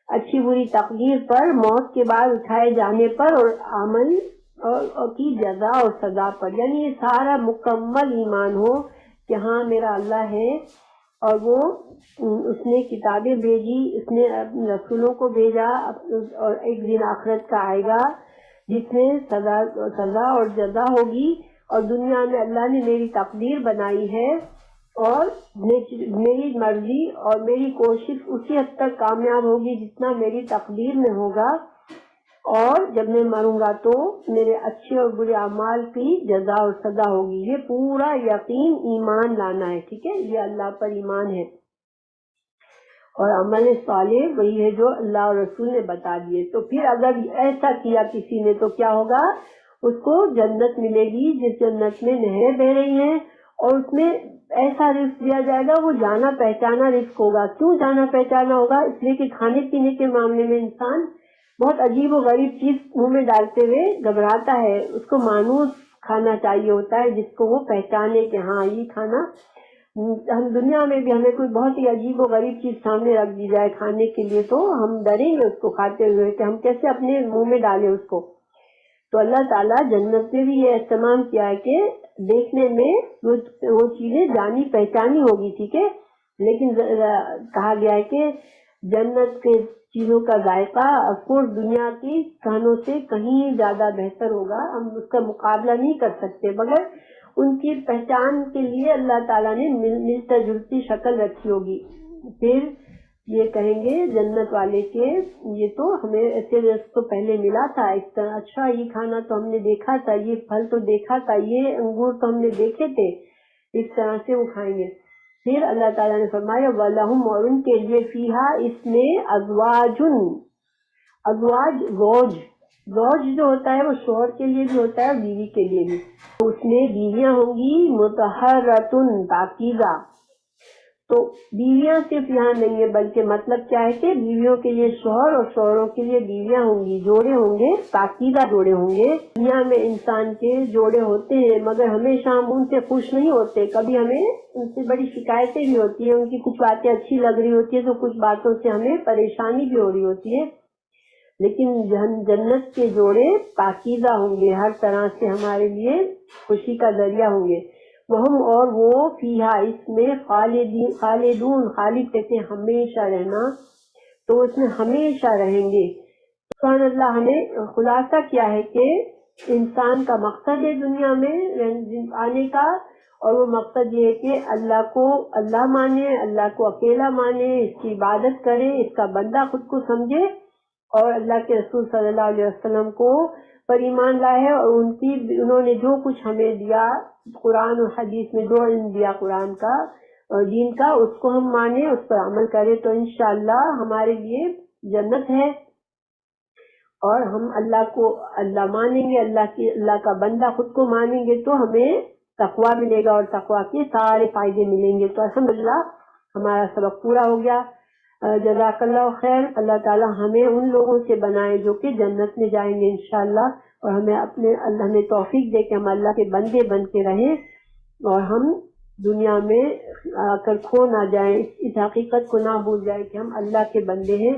اچھی بری تقدیر پر، موت کے بعد اٹھائے جانے پر، اور عمل اور کی جزا اور سزا پر، یعنی یہ سارا مکمل ایمان ہو کہ ہاں میرا اللہ ہے اور وہ اس نے کتابیں بھیجی، اس نے رسولوں کو بھیجا، اور ایک دن آخرت کا آئے گا جس میں سزا اور جزا ہوگی، اور دنیا میں اللہ نے میری تقدیر بنائی ہے اور میری مرضی اور میری کوشش اسی حد تک کامیاب ہوگی جتنا میری تقدیر میں ہوگا، اور جب میں مروں گا تو میرے اچھے اور برے اعمال کی جزا اور سزا ہوگی۔ یہ پورا یقین ایمان لانا ہے، ٹھیک ہے، یہ اللہ پر ایمان ہے، اور عمل صالح وہی ہے جو اللہ اور رسول نے بتا دیے۔ تو پھر اگر ایسا کیا کسی نے تو کیا ہوگا؟ اس کو جنت ملے گی، جس جنت میں نہریں بہ رہی ہیں، اور اس میں ایسا رزق دیا جائے گا، وہ جانا پہچانا رزق ہوگا۔ کیوں جانا پہچانا ہوگا؟ اس لیے کہ کھانے پینے کے معاملے میں انسان بہت عجیب و غریب چیز منہ میں ڈالتے ہوئے گھبراتا ہے، اس کو مانوس کھانا چاہیے ہوتا ہے جس کو وہ پہچانے کہ ہاں یہ کھانا، ہم دنیا میں بھی ہمیں کوئی بہت ہی عجیب و غریب چیز سامنے رکھ دی جائے کھانے کے لیے تو ہم ڈریں گے اس کو کھاتے ہوئے کہ ہم کیسے اپنے منہ میں ڈالیں اس کو۔ تو اللہ تعالیٰ جنت میں بھی یہ اہتمام کیا ہے کہ دیکھنے میں وہ چیزیں جانی پہچانی ہوگی، ٹھیک ہے، لیکن کہا گیا ہے کہ جنت کے چیزوں کا ذائقہ افسوس دنیا کی کھانوں سے کہیں زیادہ بہتر ہوگا، ہم اس کا مقابلہ نہیں کر سکتے، مگر ان کی پہچان کے لیے اللہ تعالیٰ نے ملتا جلتی شکل رکھی ہوگی۔ پھر یہ کہیں گے جنت والے کہ یہ تو ہمیں ایسے رزق تو پہلے ملا تھا، اس طرح اچھا یہ کھانا تو ہم نے دیکھا تھا، یہ پھل تو دیکھا تھا، یہ انگور تو ہم نے دیکھے تھے، اس طرح سے وہ کھائیں گے۔ پھر اللہ تعالیٰ نے فرمایا وَلَهُمْ، اور ان کے لیے فِيهَا، اس میں ازواج زوج جو ہوتا ہے وہ شوہر کے لیے بھی ہوتا ہے اور بیوی کے لیے بھی، اس میں بیویاں ہوں گی مطہرۃ، پاکیزہ۔ تو بیویاں صرف یہاں نہیں ہے، بلکہ مطلب کیا ہے کہ بیویوں کے لیے شوہر اور شوہروں کے لیے بیویاں ہوں گی، جوڑے ہوں گے، پاکیزہ جوڑے ہوں گے۔ دنیا میں انسان کے جوڑے ہوتے ہیں مگر ہمیشہ ہم ان سے خوش نہیں ہوتے، کبھی ہمیں ان سے بڑی شکایتیں بھی ہوتی ہیں، ان کی کچھ باتیں اچھی لگ رہی ہوتی ہیں تو کچھ باتوں سے ہمیں پریشانی بھی ہو رہی ہوتی ہے، لیکن جنت کے جوڑے پاکیزہ ہوں گے، ہر طرح سے ہمارے لیے خوشی کا ذریعہ ہوں گے۔ وہم، اور وہ فیہا، اس میں خالدون، خالد کہتے ہیں ہمیشہ رہنا، تو اس میں ہمیشہ رہیں گے۔ سبحان اللہ، ہمیں خلاصہ کیا ہے کہ انسان کا مقصد ہے دنیا میں آنے کا، اور وہ مقصد یہ ہے کہ اللہ مانے، اللہ کو اکیلا مانے، اس کی عبادت کرے، اس کا بندہ خود کو سمجھے، اور اللہ کے رسول صلی اللہ علیہ وسلم کو پر ایمان لائے، اور انہوں نے جو کچھ ہمیں دیا قرآن اور حدیث میں، جو علم دیا قرآن کا اور دین کا، اس کو ہم مانیں، اس پر عمل کریں، تو انشاءاللہ ہمارے لیے جنت ہے۔ اور ہم اللہ مانیں گے، اللہ کا بندہ خود کو مانیں گے تو ہمیں تقویٰ ملے گا، اور تقویٰ کے سارے فائدے ملیں گے۔ تو الحمدللہ ہمارا سبق پورا ہو گیا۔ جزاک اللہ خیر۔ اللہ تعالی ہمیں ان لوگوں سے بنائے جو کہ جنت میں جائیں گے انشاءاللہ، اور اللہ ہمیں توفیق دے کہ ہم اللہ کے بندے بن کے رہیں، اور ہم دنیا میں کر کھو نہ جائیں، اس حقیقت کو نہ بھول جائیں کہ ہم اللہ کے بندے ہیں۔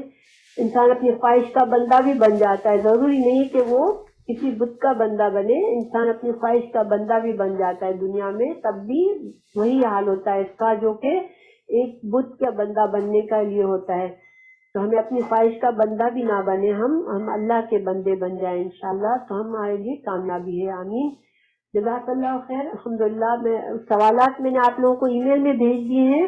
انسان اپنی خواہش کا بندہ بھی بن جاتا ہے، ضروری نہیں کہ وہ کسی بت کا بندہ بنے، انسان اپنی خواہش کا بندہ بھی بن جاتا ہے دنیا میں، تب بھی وہی حال ہوتا ہے اس کا جو کہ ایک بت کا بندہ بننے کا لیے ہوتا ہے۔ تو ہمیں اپنی خواہش کا بندہ بھی نہ بنے، ہم اللہ کے بندے بن جائیں انشاءاللہ، تو ہمارے لیے کامیابی ہے۔ آمین۔ جزاک اللہ خیر۔ الحمدللہ، سوالات میں نے آپ لوگوں کو ای میل میں بھیج دیے ہیں،